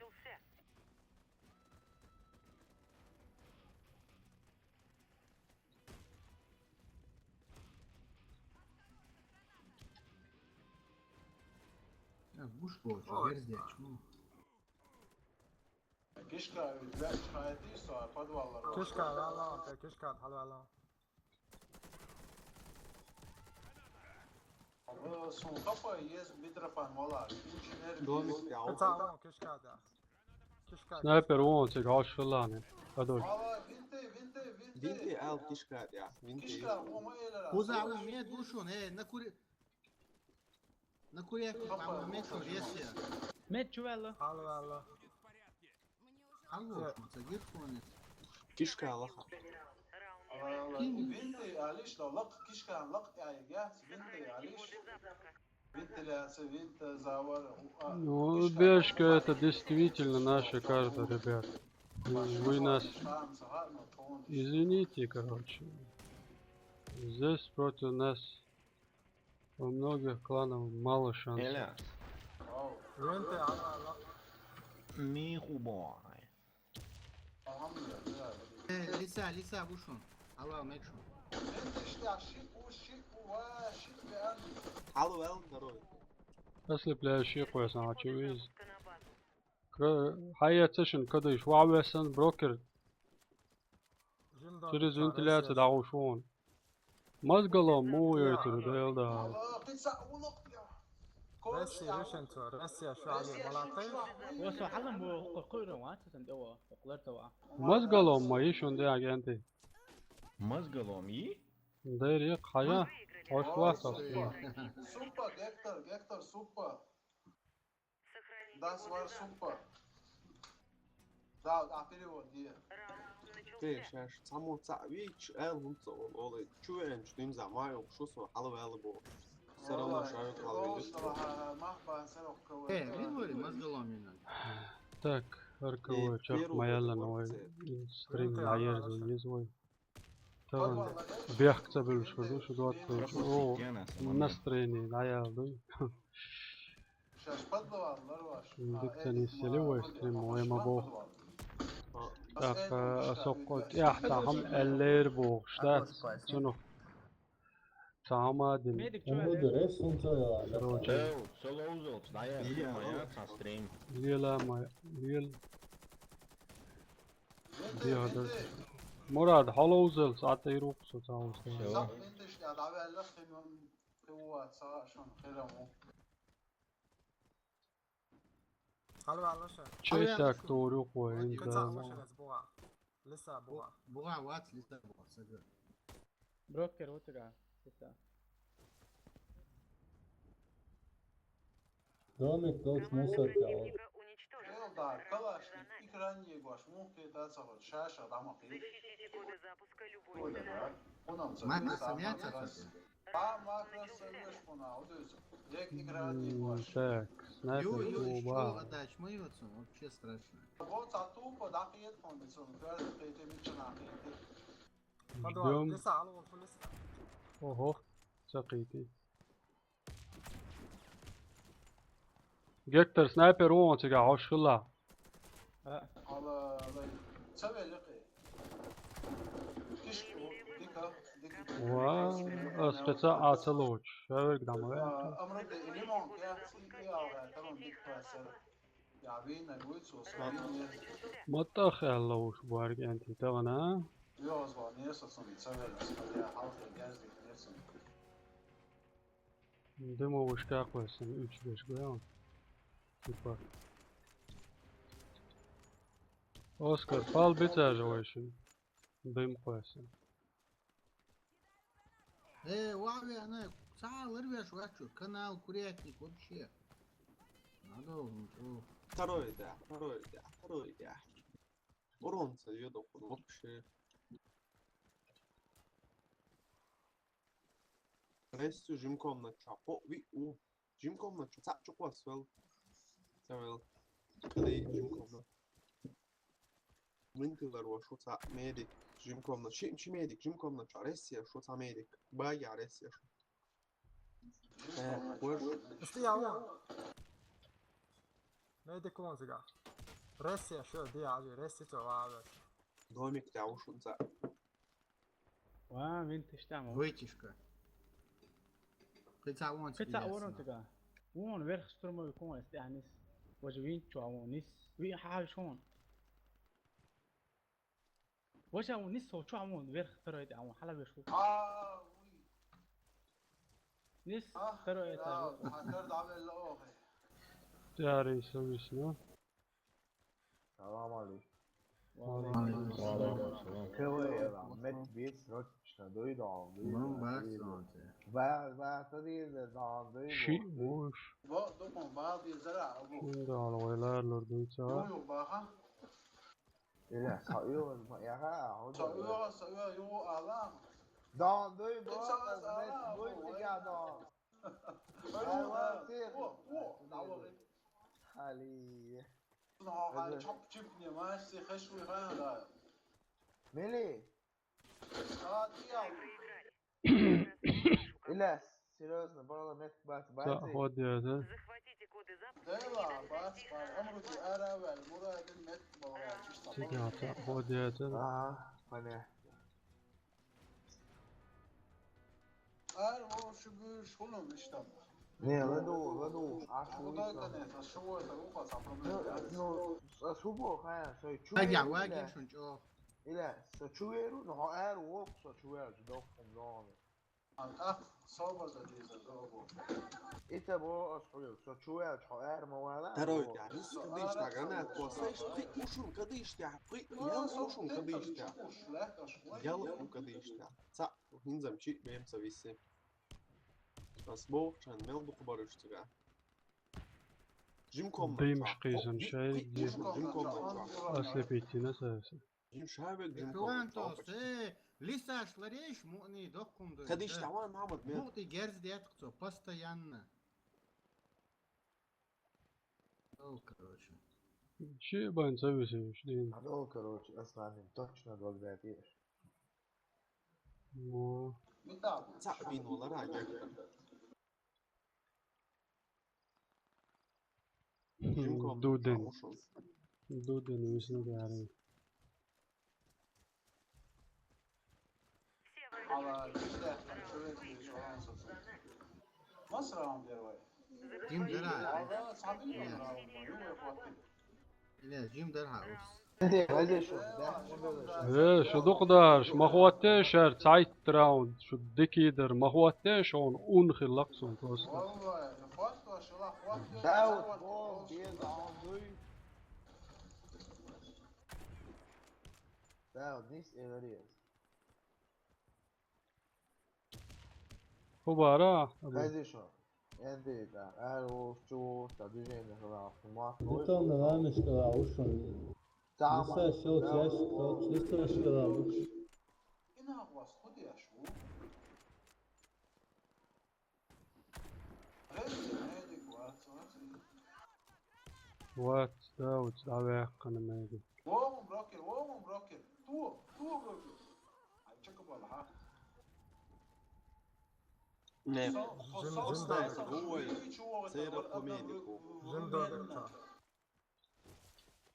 Гуш больше, верздяч. كشكا لا حياتي صار подвал كشكا لا لا كشكا حلو لا Son kapı yes bir tarafan valla. İnjiner دومك يا قطع عوف هون كش كادا كش كادا سنايبر وونتك عاش خلاني هذول valla vinte. فينتي ال كيشكات يا فينتي Kişka o mu eyle Куза у меня душон, на курятник, по-моему, мечу ресия. مات شو والله حلو والله Алло, смотри, фоне. كيشكا لخا Vinte aliş da lak kişka lak yani gel vinte aliş. Vinte лясы vinte завар. Ну, Бешка это действительно наша карта, ребят. Вы нас извините, короче. Здесь против нас у многих кланов мало шансов. إلياس وانت يا عم والله ميخو باي Лиса, бушон. Алло, мечу. Vinte işte şip ve şip beğen. حلو ال второй Если пляши коясан очевидно. Hayat session kada şu awesan broker جندون через вентиляцию да ушон. Мозгало мою эту да. Allah pizza uluk ya. راسي ليش انتو راسي شو عليه بلاطين وصو حلم بو قيرو واسا سندوا وقلر توا Мозгало мои шунде агенты. مزقلهم يي Дерек хая. Hoş васас. Super Gektor super. Das war super. Да, перевод где? في شاش سامو تعويش ال هنص اولي شو ان شتيم زعمايو شو سو حلو ال بو سرنا شايف حلو Видели, мозголомина. Так, арковой чак маялла новой стрим лайер звой. Tamam. Бехца был что что дот. О, настроение наялды. Сейчас подвалlar var. Диктани селевой стрим моема бо. Так, سقط يحتهم اللير بوشتات شنو تعمد ميدك شو عمود عليه ريس انت يا روجر أو سلوزوت دايا فيما يا ستريم ليلا ما ليل دي هذا مراد هالوزل ساعات يروح ساعات Zap bindi işte ya da evvel filmin kuvvet sağ şun kıramı. حلو والله شو شيسك توريق وين قطع وش الاسبوع لسه بوع Буга, ват, лиса, буга, сагыр. بروكر وتقع لسه دومك دوش مصر كاو Противника уничтожен. Yolda kalaşnik ekran yegoş muhke da sağ şaş adama kıyı. Защитите коды запуска любой Öyle ценой. var. Ondan Мама sonra самятся, кстати. Ba makro seviyoruz buna o diyorsun. Direkt ekran yegoş. Так, снайпер Еще куба. отдать мыются, вообще страшно. Bu tatu bu dakiyet kondisyon. Biraz kıyıtı bir çana kıyıtı. Ждем. لسه على طول لسه Ого, سقيتي. Гектор снайпер он تقع عش الله. Allah sevelik. Kiş dika واسقطة عطلوش. شاور قدام أمرك اليوم يا يا تمام بتفسر يا بين الويتس وصابين مطخ اللوش بارك انتي تغنى. يوز وانيس صن تسوي يا حاول جاز نيسن دمو وشكا قوسن 3-5 قيام. Süper. Оскар, пал битаживающий. Дым قوسن. Вави, она, сал, рвешь, вачу, канал, курятник, вообще. Надо, второй да Уронца ёдок вообще Ресту жимком на чапо ви у жимком на чапо чапо свел سويل لي جيمكم وينكلر وشوتا ميديك جيمكم شي ميديك جيمكم ريسيا شوتا ميديك باقي ريسيا وش استيعاب ما يدك كلون زقا راسي شو دي عادي راسي تو عادي دومك تاعو شو نتا وين تشتعمل вытяжка. Хотя он قطع ورن تقع وون ويرخ سترمو يكون استعنيس وجوين شو عمونيس وي حال شون وش عمونيس هو شو عمون ويرخ ترى عمون حلا بيشوف وي لسه ترى يا ترى هترضى عامل الاخر. Diğer insan ismi. السلام عليكم. Waalaikum salam. كوي مت بيس رد شنادوي دعوي. Bom bastante. بعد تدي دعوي. Şey boş. بقدم بعض يزرع ابوه. Şimdi alaylarlar duysa. يو باها. لا صايو يا ها. صايو يو اعلام. دعوي بس مت بوي تجا حالي هاي تشوب تشيبني ماشي خشوي هذا. ملي Проиграли. إلا серьезно برضه مت بات Hadi ya da. Захватите коды запуска. دايما بس عمرو دي انا والمراد المت Çeki hata. Hadi ya da. فانا انا شو شغله مش تمام. نه غدو وده كان شو تروح no asubo kaya so Wagia, wagia, shuncho. إلا so chueru no er wo so chueru do no الاخ صوبه زي ابو. إنت بو أصحابي so chueru er مولا ترى يعني قديش تاع قناة وصيش فيك وشو قديش تاع فيك يلا وشو قديش تاع يلا قديش تاع صح وهنزم شيء بهم سويسي بس بو عشان ملبو خبرش تاع جيم كوم Dıymış kıysan şey. جيم كوم Aslı bittiğine sayesinde. جيم شابك جيم Шуантос, كوم лиса шлариш, муни докум да. قديش تعوان معمد ميل Мути герз деткцо, постоянно. Ну, короче. Şey ben seviyorsun işte değil. هذول كروش أصلا من точно долготеешь O صعبين والله راجع جيم كوم Duden. Duden ismi de yani. على مصر عم بيروي. Jim Dara. هذا صعبين لا جيم درها هذا شو ايه شو دقدر ما هو التاشر تعيد راوند شو ديكيدر ما هو التاش هون اونخي لقصون توست والله اخوات شو اخوات داود بوم بيز عندوي داود نيس إيريز هو بارا هذا شو عندي دا أرو شو تدرين هذا ما Zato me namješkala ušom. Nisam šel češko, čisto škala uš. هنا اخوات خذ يا شو وات داود دعوة قنا ما يجي وهم بروكر تو بروكر هتشيك ولا ها نعم هو سير كوميديكو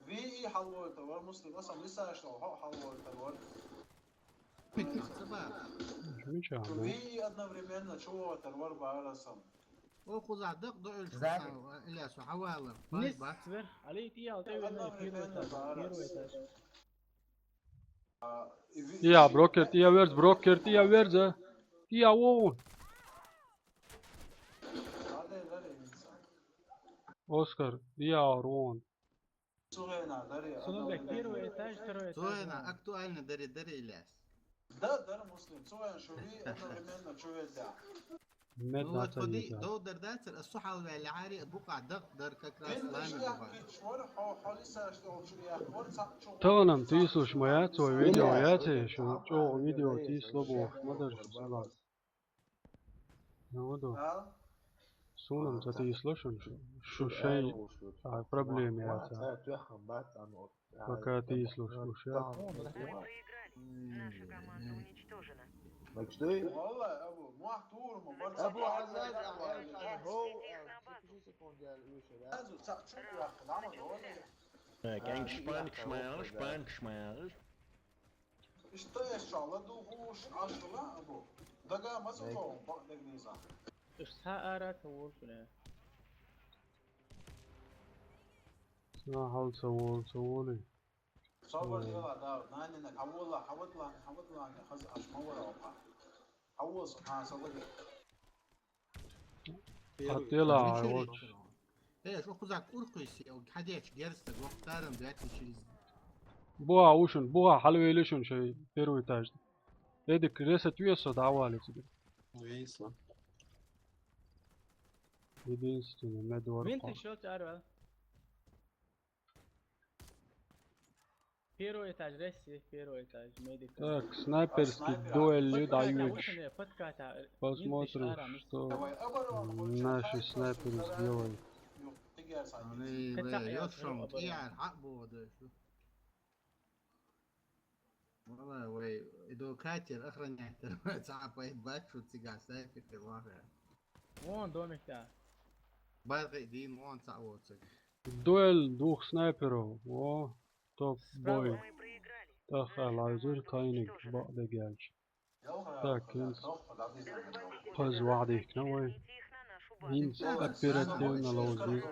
في حلوة تور مسلم اصلا لسه اشتغل حلوة تور شو شو في одновременно чего تور بعرسهم وخذ عدق ضعل شو إلا سو حوالا باي باي نصبر عليه تيا طيب انا كيلو يا بروكر تيا ويرز بروكر تيا ويرز تيا وون اوسكار تيا وون صنع كيلو ايتاج ترى سوينا اكتوالنا دري إلاس ده مسلم سوى شو في одновременно чего ده مد هو ناتا تودي يسا دو دردات الصحة اللي عاري بقع دق در كراس لامي تغنم تيسو شمايات سوي فيديو ياتي شو فيديو تيسلو بو مدر شو سلام نودو سونم تيسلو شو شيء проблем ياتي пока تيسلو شو شيء Наша команда уничтожена. مجدوي والله يا ابو مو طول مباراه ابو عزاز هو هذا ساعه شو يا اخي العمل هون Kijk, Spank schmeiß. ايش ان شاء الله دوغوش 10 ابو دقا ما سووا بعد النظام ايش ساعات هو شنو حاول سوولي صور يلا داود ناني انك حول لا خز اشمور او حول سبحان الله حطيلها واتش. ايه شو خذك أرقص أو حديش جرست وقتارن بيأكل شيء. بوها وشن بوها حلوة ليشون شيء بيروي تاج. هيدك ريسة ويسا دعوالي تدي. ويسا. Единственное, медвар. Winter shot arval. Первый этаж, Россия, первый этаж, медик. Так, снайперский дуэль дающий. Подката. Посмотрим, что наши снайперы сделают. يشرم كيان عقبه ده شو والله وي إذا كاتر أخرنا صعب يبات شو تيجا سافر في الواقع وين دومك تا باقي دين وين تعوض Дуэль двух снайперов. О, топ бой. تخيل تاينيك بعد جالش. Так, инс. Паз وعديك نوي. إنس оперативно лоузи.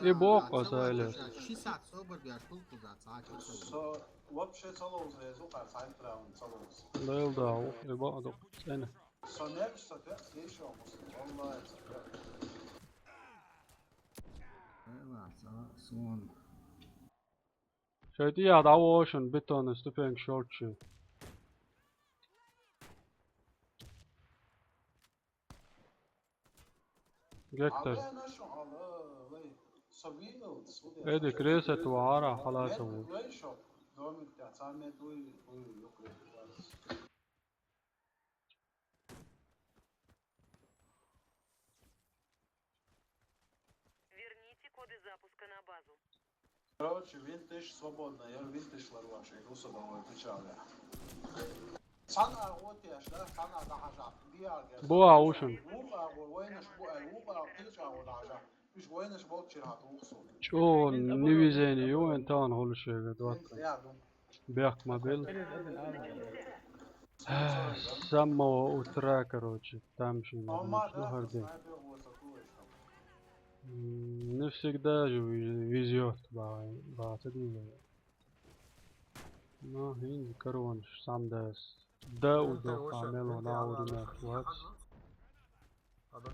И бог осайлес. 6 ساعات صبر بيشتغل كذا ساعات вообще целую звезду сайт раун целую. Дэл дау. И بعد سنة. Сонер что ты еще والله. سون شايتي هذا واشن بيتون ستوبينج شورت شي. جكتر. هيدك ريست وعارة خلاص هو. Верните коды запуска на базу. Короче, винтаж свободно, я винтаж ларваш, я гусо домой печаля. Sana вот я шла, sana дажа. بوها وشن. وينش بو قيش او دажа. مش وينش بوتشر هتوصل. شو نيفيزيني يو انتان هول شيء دوت. بيحك ما بيل. سموا وترا короче تمشي نهار دي. Не всегда же везет بعتدي. Но هين كرون сам дас. Да удо عملوا ناورنا شوات.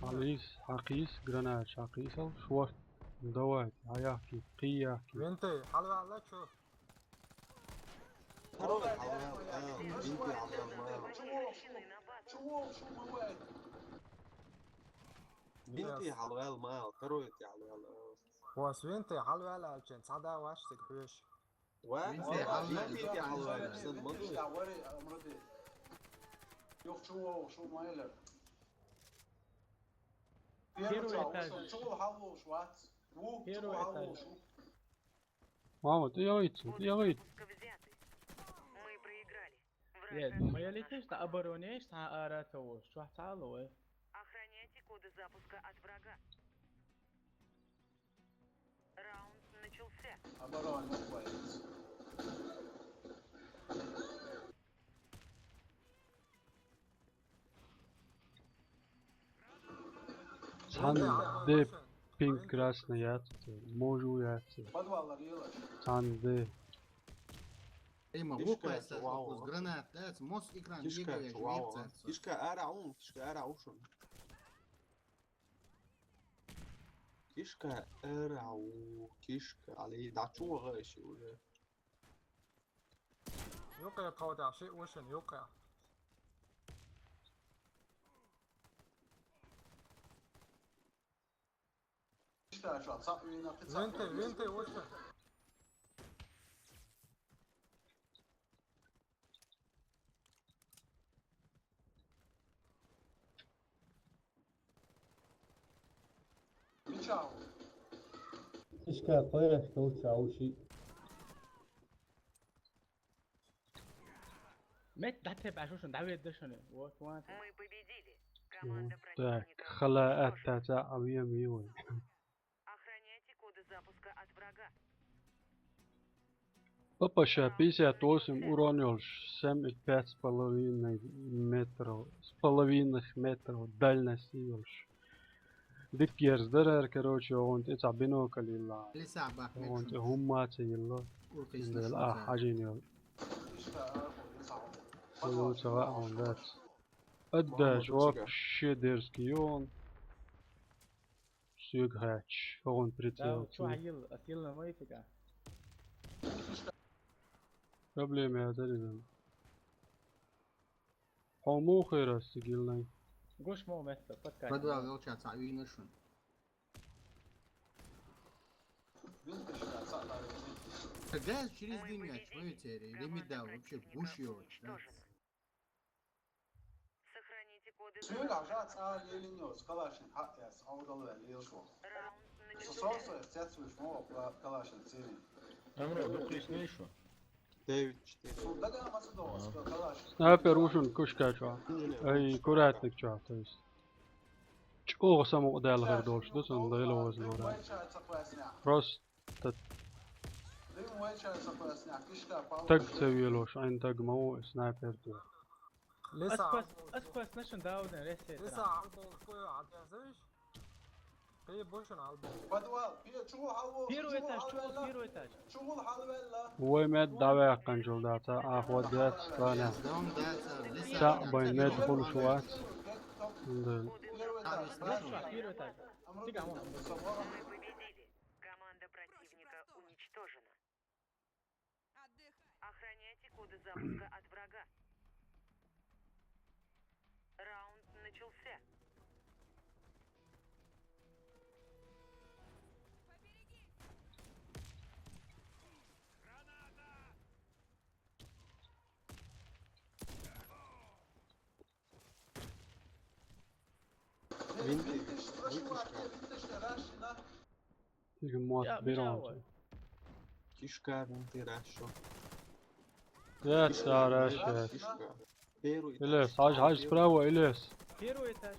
عليس حقيس جرانات حقيس أو شوات دوات عياكي قياكي. بنتي حلوة على شو بنتي حلوة المال كرويتي حلوة واس بنتي حلوة على عشان صعدة واش تكفيش بنتي حلوة بس الموضوع يوخ شو مايلر Первый этаж. Первый этаж. Мама, ты яйца, ты яйца. Мы проиграли. يا ما يليتش تاع ابرونيش تاع اراتو شو حتعالوا Охраняйте коды запуска от врага. Раунд начался. Оборона боец. Санде пинг красный яйца, можу яйца. Подвал рилаш. Санде. إما بوكا يستخدم جرانات لا موس إكران كيشكا أرعون كيشكا أرعوشون كيشكا أرعو كيشكا عليه دعشو غاشي ولا يوقع قوضع شيء وشن يوقع بنتي وشن Тишка поешь, что чауши. مت تحت بعشوشن دعوة دشنه وان Мы победили. Команда Так, противника. خلا أتاتا أويا ميوي. Охраняйте коды запуска от врага. Папаша 58 уронилш 7,5 метров, с половиной метров дальности юлш. Дикерс дерер, короче, он تسع بينوكل يلا. لسه باك он همات يلا. لا حاجين يلا. هو سواء ذات. Отдашь вообще дерзкий он. Сюггач. Он Да, прицел. شو عيل أسيلنا ما يفقع. Проблемы я зарезал. حمو خير استقلنا. قوش مو مثل فكر. بدو أغلق تعوي نشون. Когда через дым мяч, смотрите, лимит дал, вообще буш его. Сохраните коды سويل عشان صار يلينيوس كلاشن حق يا صعود الله يلشوا раунд صوص начался. تسويش مو كلاشن سيني Амро, духлишь не еще? 9-4. صدق ما صدقوا كلاشن Снайпер ушун кушкача. Ай, куратник ча, то есть. Чего само дал غير دولش, да, он дал его знора. Просто так цевилош, айн так мау снайпер tu. لسه أسكوس نشون داودن ريسيت. لسه عرضه شوية عم ينزلش في بوشن على البول بدوال شو هو بيرو إتاج بيرو إتاج. شو الحلوة هو مد دواء قنجل داتا أخوات دات ثانية. تا بين مد خلو شوات. ندل. بيرو إتاج. تيجي عمون. Мы победили. Команда противника уничтожена. Охраняйте коды запуска от врага. Раунд начался. Тиги мост берем. Кишка, винты, рашо. Я стараюсь. Кишка. Первый. Илес, хаж справа, Илес. بيرو إتاج.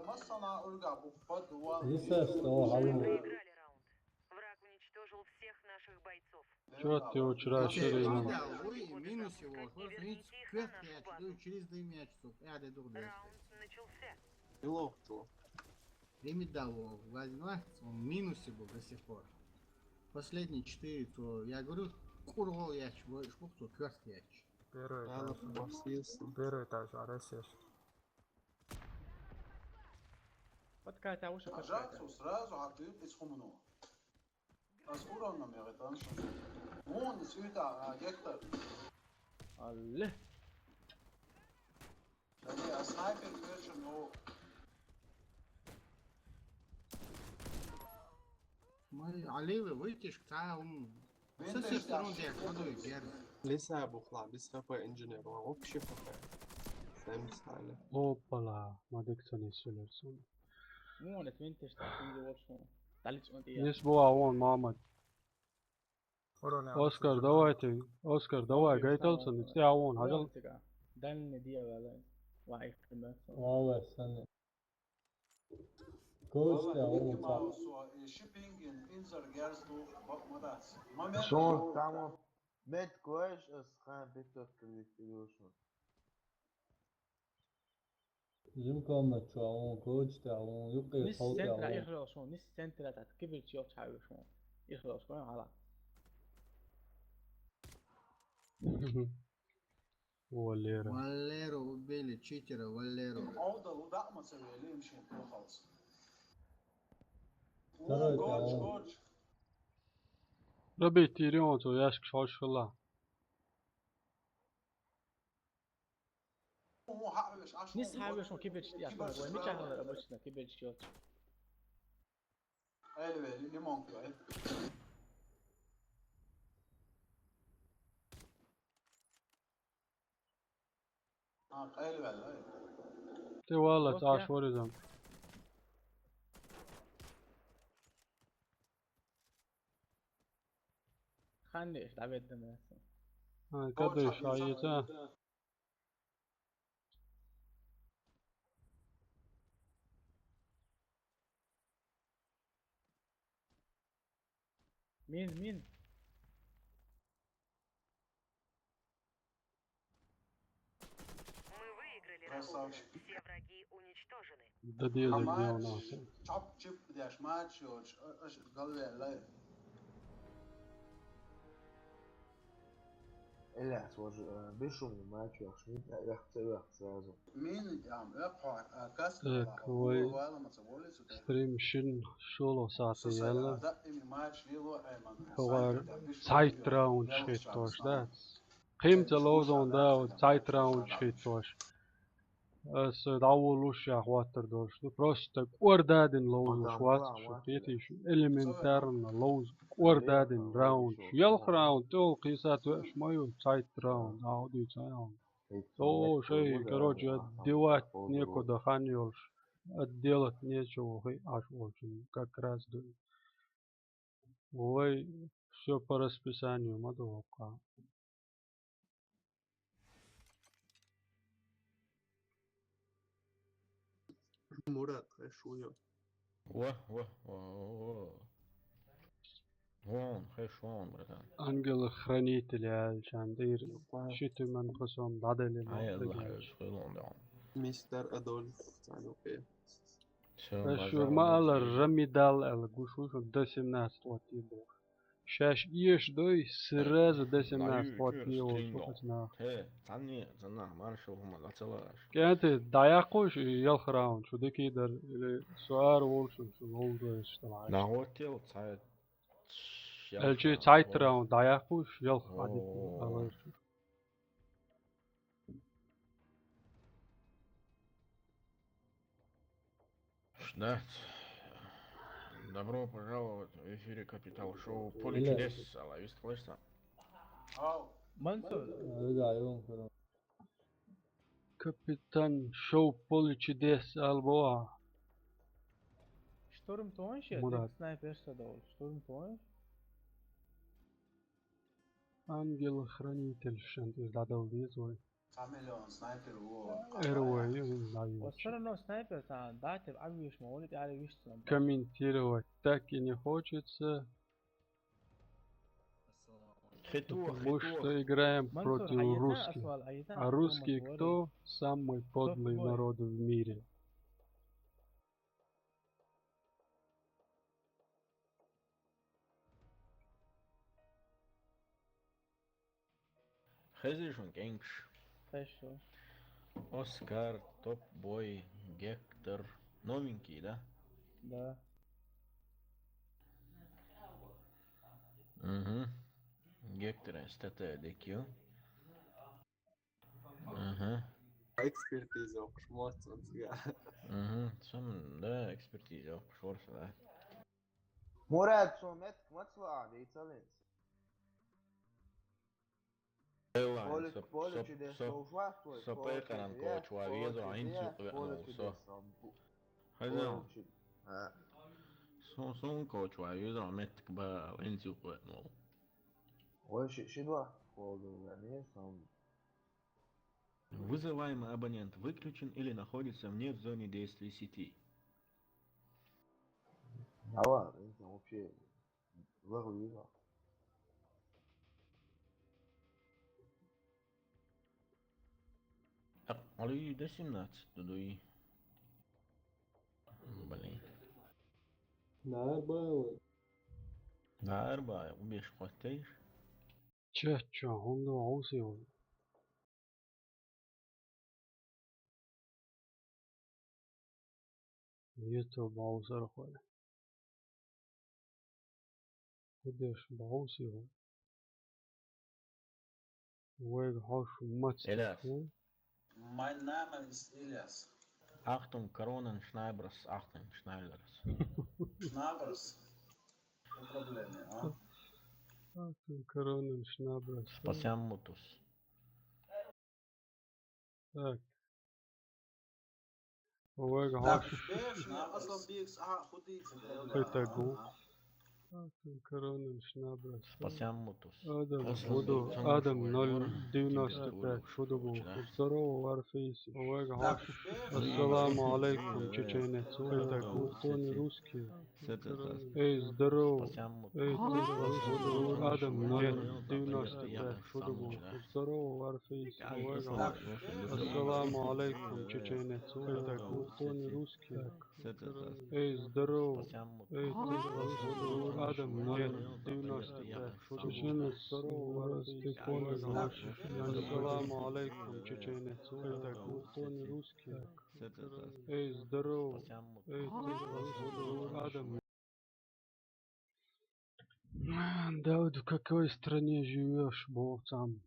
ما صنع أرجع بدوال لسه что, Мы алло. проиграли раунд. Враг уничтожил всех наших бойцов. Чё ты вчера ширина? Ой, минус его. Смотрите, кверх мяч, да, через дым мяч, я иду дальше. Раунд начался. Илов, чё? Лимит дал его, возьма, он в минусе был до сих пор. Последние 4, то я говорю, курвал яч, шпук, то кверх яч. Первый Надо этаж. посылся. Первый этаж, аресеш. فكر تعوش فكر. جاتو سرازو عطيب اسخمنو أذكر أنهم يغتنش مو نسيتا جكتر الله. لأني سنايبر فيرجن هو Мы Алиевы выйдешь, там со всех сторон держит, водой держит. لسه ابو خلع لسه هو انجينير هو вообще فقط سامي سالة Опала, мадексани сулерсон. مو أنا تمنتش تعرفين جوا شو. تعليش أنت يا. Несбуа он, Мамад. وروني Оскар, давайте. Оскар, давай, гайталсон, يا он, هذا. دان دي ولا واعي في الماء. والله استنى. كوش تعوم صح. شيبينج إنزر جارزدو مداس ما شون تعمل بيت كويش اسخان بيتوت كليفيوشن يمكن تعوم كوش تعوم يبقى نس يحوط سنتر تعوم. يخلص شو نس سنتر تاع كبر شيء تحاول شو يخلص كمان على. Валера. Валеру убили, читера Валеру. عودة وضع ما تسوي ليه مش هيكون خالص ترى كوتش تعوم. كوتش ربي تيريون تو ياشك شوش الله. مو حقش عشان نس حاول شو كبر شيء يعني وين مش على أبوشنا كبر شيء. أيوة اللي ممكن أيوة أيوة تي والله تعال شوريزم. خلني إيش لعبة دم. كده شايته. مين Мы выиграли раунд. красавчик Все враги уничтожены. Да дезик сделал нас. chop chip بديش ماتش ايش قلبي لا Ильяс, вот бесшумный матч, сразу. كوي ستريم شن شولو ساعتي يلا هو Zeit راوند شيتوش ده قيمة لوزون ده Zeit راوند شيتوش اس داولوش يا خواتر دوش просто كوردادن لوز شوات شكيتي شو elementarn لوز كوردادن راوند يلخ راوند تول قيسات وش مايو Zeit راوند عودي راوند то شيء короче отделать некуда ханёшь отделать нечего аж очень как раз ой все по расписанию мадока Мурат, хорошо. Вон, хэшон, братан. ангел-хранитель عشان دير شتو من قسم عدل Мистер Адольф, اوكي. شو ما على الرميدال الجوشوش د17 واتيبو شاش ايش دوي سراز د17 واتيبو شوفنا تاني زنا مارشو هم لاتلاش كانت دايقوش يلخ راوند شو ديك يدر سؤال وولشن شو موضوع اشتغل نا هوتيل تايت الجي Zeit راوند دايقوش يلخ عادي Да. Добро пожаловать в эфире Капитал Шоу Поле чудес, Алавист слышно? Мансур. Капитан Шоу Поле чудес Албоа. Штурм тонш я Мурат. снайпер садол. Штурм тонш. Ангел-хранитель шант издадал визой. Хамелеон снайпер هو Эруэй Остальное снайпер там дайте обвиш молит я вижу. комментировать так и не хочется. Потому что играем против русских. А русские кто? Самый подлый народ в мире. Хезишон Генгш. Хорошо. Оскар, Топ-бой, Гектор. Новенький, да? Да. Угу. Гектор СТТ ДК. Угу. Экспертиза окушмоцун сига. Угу. Сам, да, экспертиза окушорса, да. Мурат, сомет, кмацла, дейцалинс. Поле чудес, ужасно. Сопекаран коучу авизу, айнцу квенусо. Хазан. Сон коучу авизу, аметк ба айнцу квенусо. Ой, шидва. Вызываемый абонент выключен или находится вне зоны действия сети. Да ладно, это вообще выглядно. Али до 17 тудуи. Блин. Нарба, убежь хватаешь? Чё, он научился его. Это баузер холи. Убежь баузер. Вег хош мать. Mein Name ist Elias. Achtung, Koronen, Schneibers, Achtung, Schneiders. Schneibers. No problemi, a? Achtung, Koronen, Schneibers. Спасям мутус. Так. Вег Так, хош. бежь, на аслан бигс, худица. Это гу. Achtung, Koronen, Schneibers. Спасям мутус. Адам 095 шудугу. Здорово, Варфейси. Вег хош. Ассаламу алейкум, чеченец. Это гу, кто не русский. Эй, здорово. Посям Эй, ты слышишь, Адам, нет, говорил, ты там наш поеду, я тогда, в что самом был? вчера. Здорово, Варфейс, Я уважаемый. слушаю, Ассаламу алейкум, чеченец. Это кто не русский? Эй, здорово. Посям Эй, ты слышишь, Адам, нет, ты наш тогда, чеченец. Здорово, Варфейс, уважаемый. Ассаламу алейкум, чеченец. Это кто не русский? Эй, здорово. Эй, ты слышишь, Адам. Да вот в какой стране живешь, Бог сам.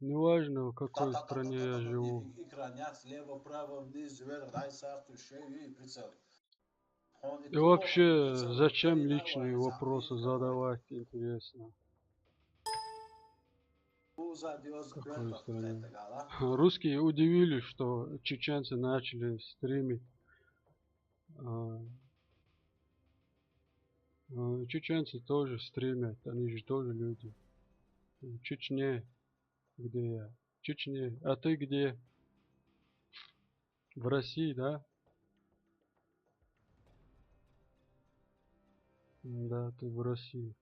Неважно, в какой стране я живу. Экраня слева, право, вниз, вверх, дай сахту, шею и прицел. И вообще, зачем личные вопросы задавать, интересно? В какой стране? Русские удивились, что чеченцы начали стримить. Чеченцы тоже стримят, они же тоже люди. В Чечне. Где я? В Чечне. А ты где? В России, да? Да, ты в России.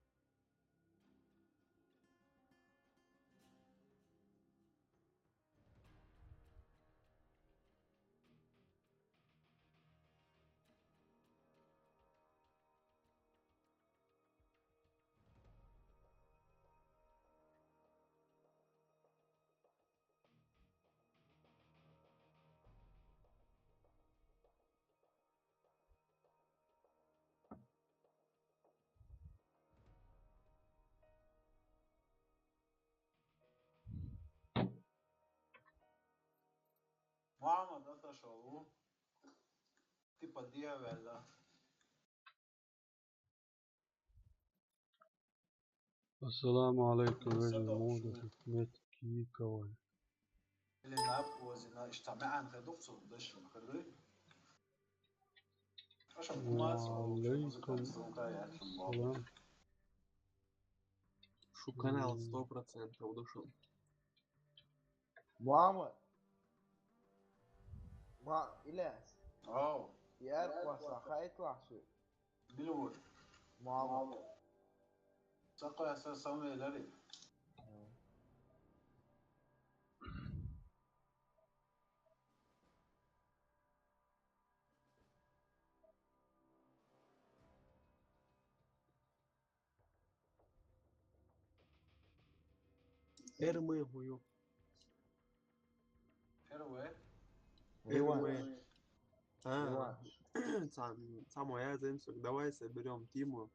Мама, это шоу. Ты подъявила. Ассаламу алейкум, Вежи Мода, Хикмет, Киковой. اللي ناب وزنا اجتماع عن خدوق صدش مخرج Алейкум салам. Шу канал 100% дошел. Muhammed. İlyas. اه Yer kwasa haytla şu. بلور Muhammed. سقى سامي لري Эрмы гую. هروي Эрмы. Самое Земсук. Давай соберем Тиму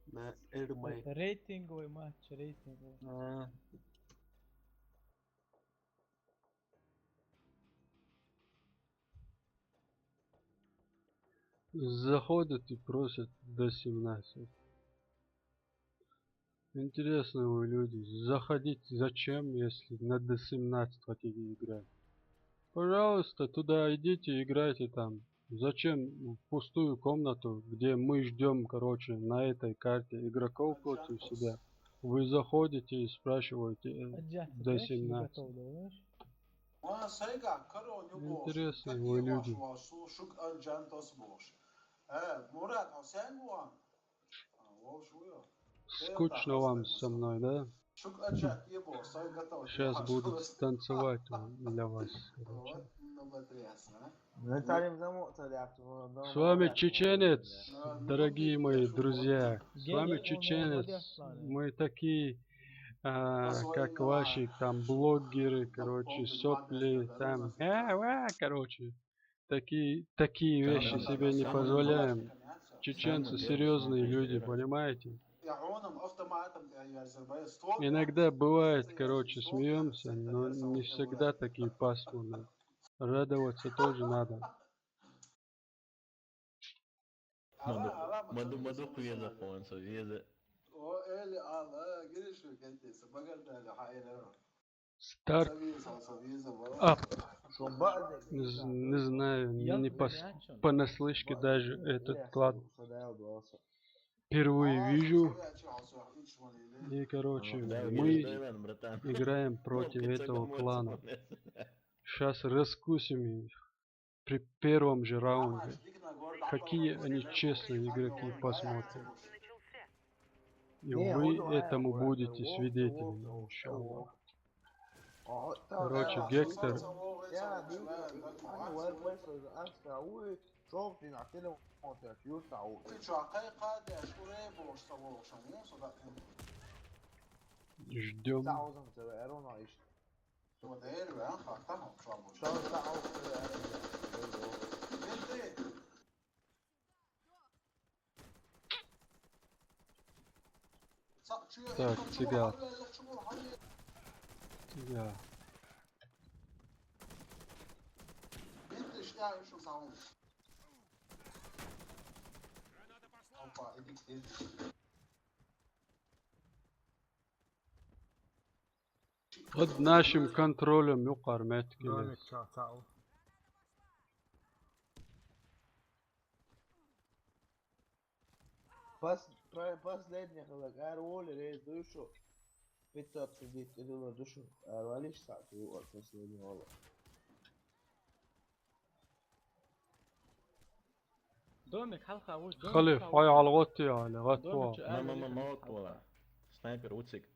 на Эрмы. Рейтинговый матч, рейтинговый. Заходят и просят до 17. Интересно вы люди. Заходить зачем, если на до 17 хотите играть? Пожалуйста, туда идите, играйте там. Зачем в пустую комнату, где мы ждем, короче, на этой карте игроков против себя? Вы заходите и спрашиваете до 17. Интересно вы люди. Скучно вам со мной, да? Сейчас буду танцевать для вас. Короче. С вами чеченец, дорогие мои друзья. С вами чеченец. Мы такие, как ваши там блогеры, короче, сопли, там, короче. Такие вещи себе не позволяем. Чеченцы серьезные люди, понимаете? Иногда бывает, короче, смеемся, но не всегда такие пасмурные. Радоваться тоже надо. Маду куеза фонсо, веза. Старт. Ап. Не знаю, не понаслышке даже этот клан. Впервые вижу. И, короче, мы играем против этого клана. Сейчас раскусим их при первом же раунде. какие они честные игроки, посмотрим. И Не, вы он этому лайк, будете лайк, свидетелями, лайк, иншаллах. лайк. Короче, Гектор, Ja, die أنا وين وصل أنت أوي شوف في نعتنا وتشيوس أو ждем. تعوزم تبقى أرونا إيش شو تعوز Так, тебя. Тебя. Под нашим контролем yuqar metkiler. Domik çatao. Последних роли рейс душу. Питер сидит и думает душу. Валишь так, и вот последний ролик. دومك حلقة وش دومك خليف هاي على غطي على غطوة. ما وطوة. سنايبر وتسك.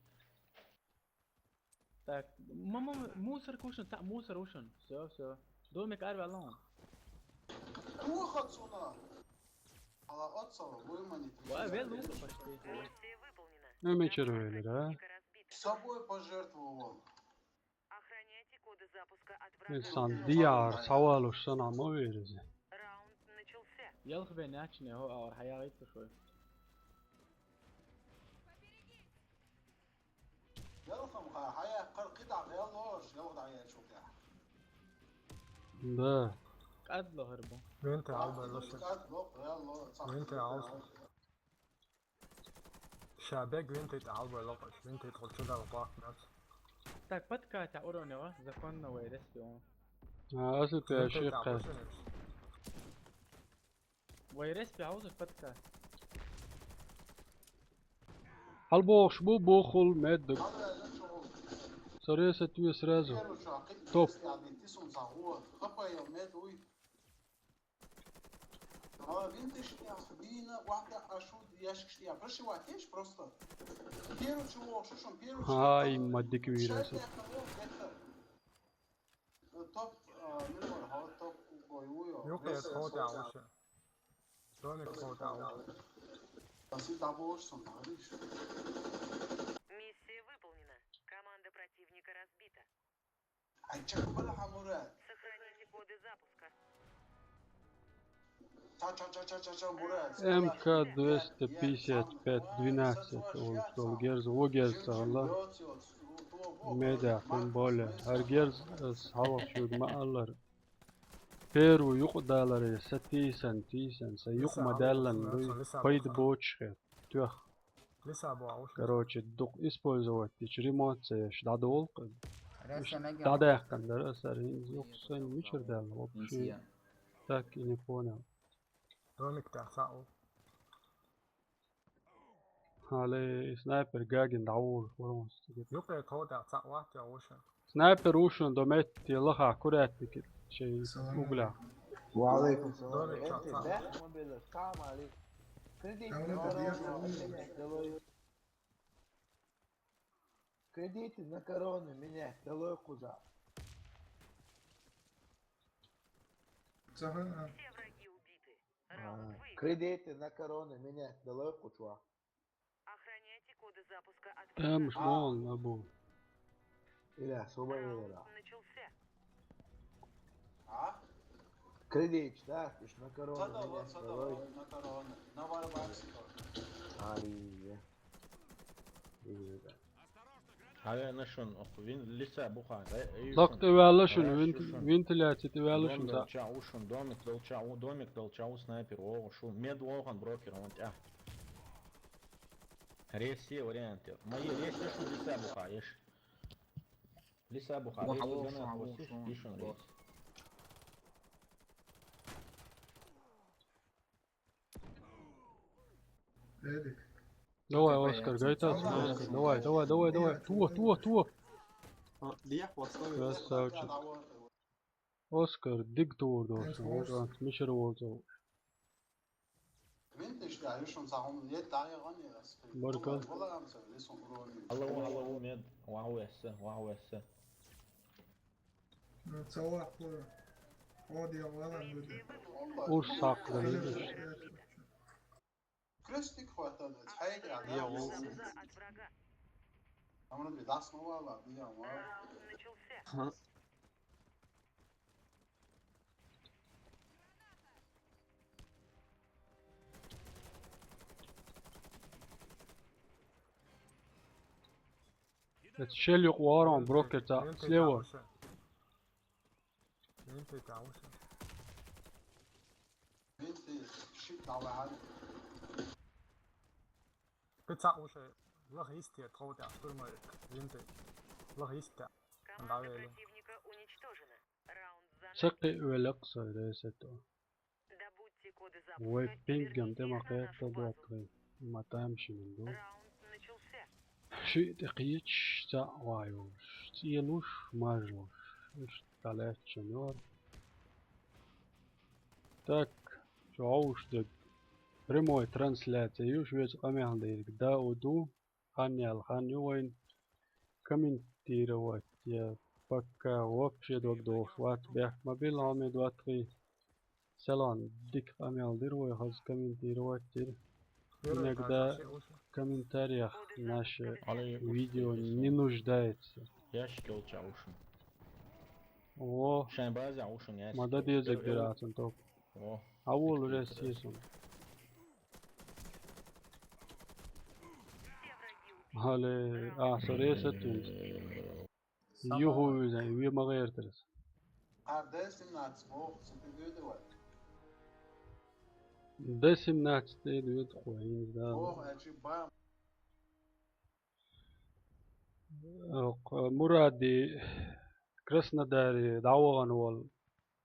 Так, موسر كوشن تاع موسر وشن سو دومك أربع لون وأبيض موسر почти. Миссия выполнена. Ну, мы червели, да? Собой пожертвовал. Охраняйте коды запуска от врага. İnsan diyar savaş sana mı veririz? Раунд начался. يلا بيناتنا هو أو الحياة غير شوي. يلا حياة قطع يلا يلا عيال شو كده. Да. قد له هربوا. وانت عاوز الرشد. وانت عاوز شابك وانت تعال بلقش وانت تدخل كذا وطاق نفس. Так, подкатя уровня законного и респион. أصلك يا شيخ. ويرسبي عاوزك подкат. Halbox bu bokhul meddik. Соресе tu сразу. Топ. Видишь, видно, واحدة أشوف ящик я проще ватишь просто. Первый чего, что он первый. Ай, мадик вирус. Топ, минимум, хават топ гойуё. يوقع تفوت عوشة. دومك تفوت عوشة.Asi добошься, видишь. Миссия выполнена. Команда противника разбита. Ай, чего было Мурат? Сохраните коды запуска. МК-255-12 Герц Вогерц Allah Meda Fembole Her Gerz Savaş Yudma'lar Peru yuqdaları satisen sayuq madallan Payd bochhe Tüh لسه ابو عوشة. Короче, дук использовать ремонция шдадолк Дадахкан дарасарин юқсан мичердал вообще так и не понял. دومك تعسعه. على سنايبر جاجن دعور خلاص يوقع تفوت تعسع واحد عوشة. سنايبر وشون دومت يلخع كرات كده شيء مقلع وعليكم السلام. انت داخل بالطعم عليك. Кредиты на корону меня долой куда. Все враги убиты. Раунд выигран. Кредиты на корону меня долой куда. Охраняйте коды запуска от врага. مش مال ابو إلى صوبة Раунд إلى. начался. Кредит, да? Уж на корону Садовый, меня садовый, долой. на корону. На варварство. Ария. هذا نشون أخو لسه بخار. ضغط ايفالوشن وينتلات ايفالوشن دول تشاو شون دومك دول تشاو سنايبر وو شو ميد ووغن بروكر وانت ريسي واريانتي мои рейсы شو لسه بخار ايش لسه بخار يشون ريس Давай, Оскар, гайтас, Оскар, давай, туа. Красавчик. Оскар, dig door, мишер волзов. Vintage der jo schon sagen, jetzt da ja ran erst. Barkal. Valla am så det som roligt. Allahu med. Wow esse. Wow esse. نتصور كورة فاضي أولا بده Uş saklanıyor. Крестик хватает, хайд я Я волос. От врага. Амрун би дас мова би ама. Раунд начался. Это щелюк ворон, брокета слева. Винты кауша. Vintage shit давай. Пицца уже. Логистия труда, штурмовик. Винты. Логистия. Команда противника уничтожена. Раунд за Сыкы ölük söyleyset o. Добудьте коды Ой, запуска. пингем Верните тема их на кayıtta нашу базу. duatlı. Matam şimdi. Раунд начался. Şu دقيقة تعوايوش. تينوش ماجوش. إيش طلعت شنور. Так, чауш дек. Прямой трансляция. Юж весь камел дек. Да уду. Ханял ханюин. Комментировать. Я пока вообще док ват бях мобил амед ватри. Салон дик камел дирвой хаз комментировать дир. Иногда в комментариях наше видео не нуждается. Ящики улчаушен. О, Шайн база ушен ящики. мада дезек дирацын топ. О. Авол уже съесын. Hale, soresa tund. Juhu, wie mag das? Des im Nats mocht zu begüte wat. Desim nats te duet khoyin da. Och achi ba مرادي كرسنداري دعوان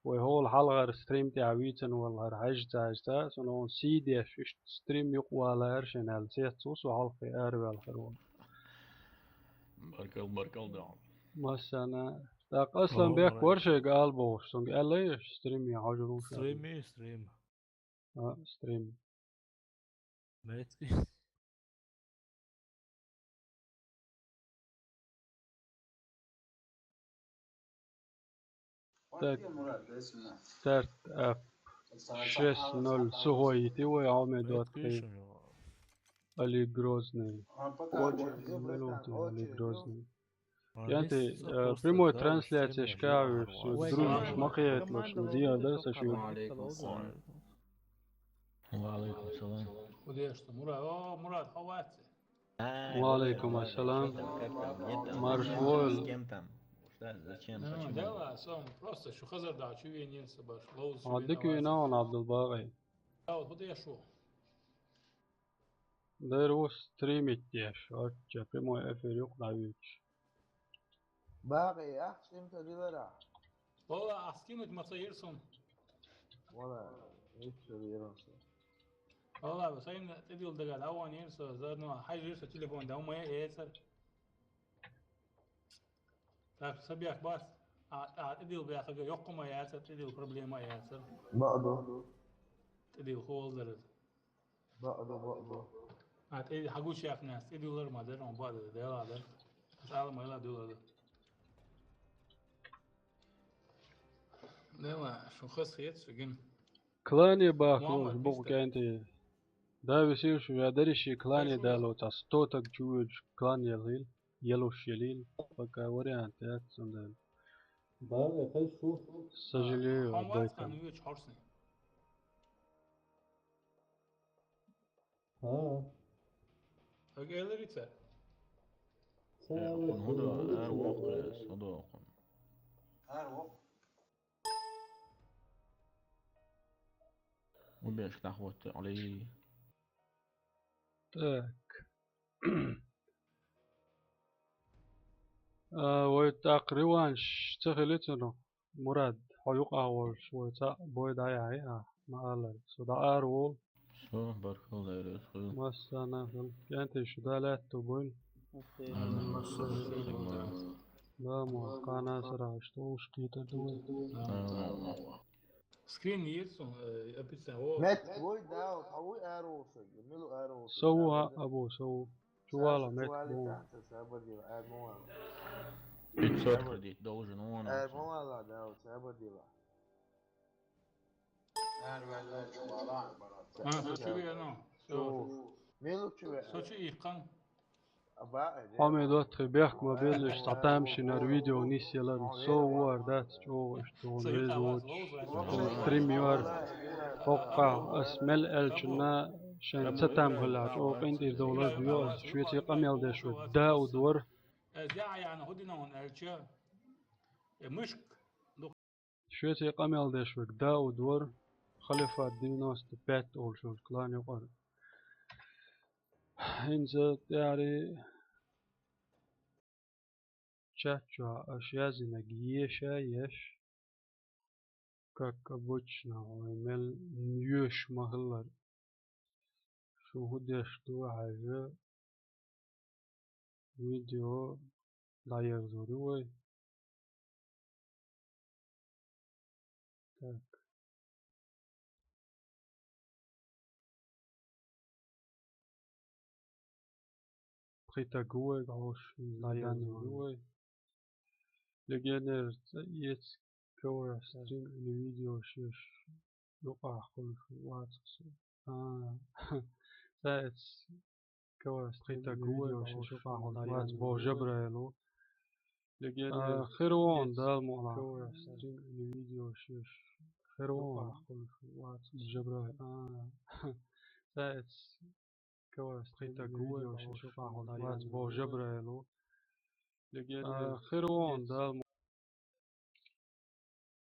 وهو الحلقة ستريم تعويتن والله عجتا سنون سيدي شش ستريم يقوى على هرشن على سيتسوس وحلقة أروي الخروان بركل دعم مثلا تاق أصلا بيك ورشة قال بوش سنق قال ليش ستريم يحجرون ستريم ستريم ماتي Так, Murad des im Nats. ستارت اب 6-0 سهويتي ويعمل دوتقي علي грозный علي грозный يعني прямой трансляция шкави дружишь махает лучше дия да саши وعليكم السلام. وديش مراد حوات وعليكم السلام маршвол Да, сам просто что хазар да, что я не собаш. عندك وين عبد الباقي Да, вот я шо. داير ستريم تيش اتش прямой эфир يقنعيش باقي أحسن تديرها والله أحسكينك ما تصيرسون. ولا إيش تديرها والله بس أين تديل دقال أوان يرسل زادنا حاجة يرسل تليفون ده وما يرسل. طيب سبيك بس تديل بياخد يقوم ما يرسل تديل بروبلم ما يرسل. بقدو تديل هولدر. بقدو تديل حقول شاف ناس تديل ما ده ما بعد ده هذا. تعال ما يلا دول هذا. لا شو خص خيط سجن. كلاني باكو بوك انت دا بيصير شو يدري شي كلاني دالو تستوتك جوج كلاني يليل يلو شيليل بقى واريانتات سندل بله خیلی شوخ سجلي كان يوش حرسني. ها أجل ريتة. هذا أروق صدق. أروق. وبيش تحوت علي. تاك وتقريبا تخليتنا مراد حيوق أول شوي تا بوي دايعي ما قال صدا أرول شو بارك الله يرزقك. مثلا كانت شو دالات تبون لا ما كان أسرع شتوش كيتا دول سكرين يسون ابيتسا هو مات وي داو حوي اروسك ميلو اروسك سووها أبو سووا شوالا مات شوالي بون تحت سابدي ادموالا 500 кредит должен он. ادموالا داو سابدي لا انا ولا شمالان برات سوتشي انا شوف ميلو تشوي سوتشي يقان حامد واتخي بيحك ما بيلش تعتمش نار فيديو نيس يلان صور دات جو اشتغل ريزوتش ستريم يوار توقع اسمل الجنا شان ستام هلا جو قندي دولار فيوز شويتي قميل دشو دا ودور داعي يعني هدينا من الشا مشك شويتي قميل دشو دا ودور خليفة ديناس تبات اول شو كلان يقال هنزت يعني Чача ашязина гиеша еш как обычно мел ньюш махлар шухудеш туахажа видео даярзуруй так притагуй гауш даярзуруй لجنر يت كورا ستريم الفيديو شش يقع كل في واتس ساعت كورا ستريم الفيديو شش يقع كل واتس بو جبريلو لجنر خيروان دالمولا كورا ستريم الفيديو شش خيروان كل في واتس جبريل ساعت كورا ستريم الفيديو شش يقع كل واتس بو جبريلو خيروان دال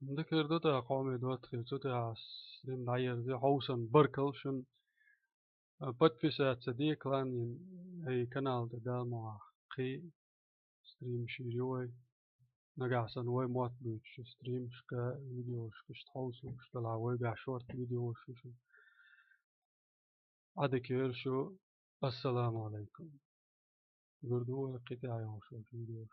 ذكر ده قومي دوت خيرتو ده سليم داير ده حوسن بركل شن بدفسات صديق لان هي كانال ده دال مع قي ستريم شيروي نقعسن وي موت بيتش ستريم شكا فيديو شكش تحوسو شتلا وي قاع شورت فيديو شو عدك شو السلام عليكم قردو قطع يوم شو فيديو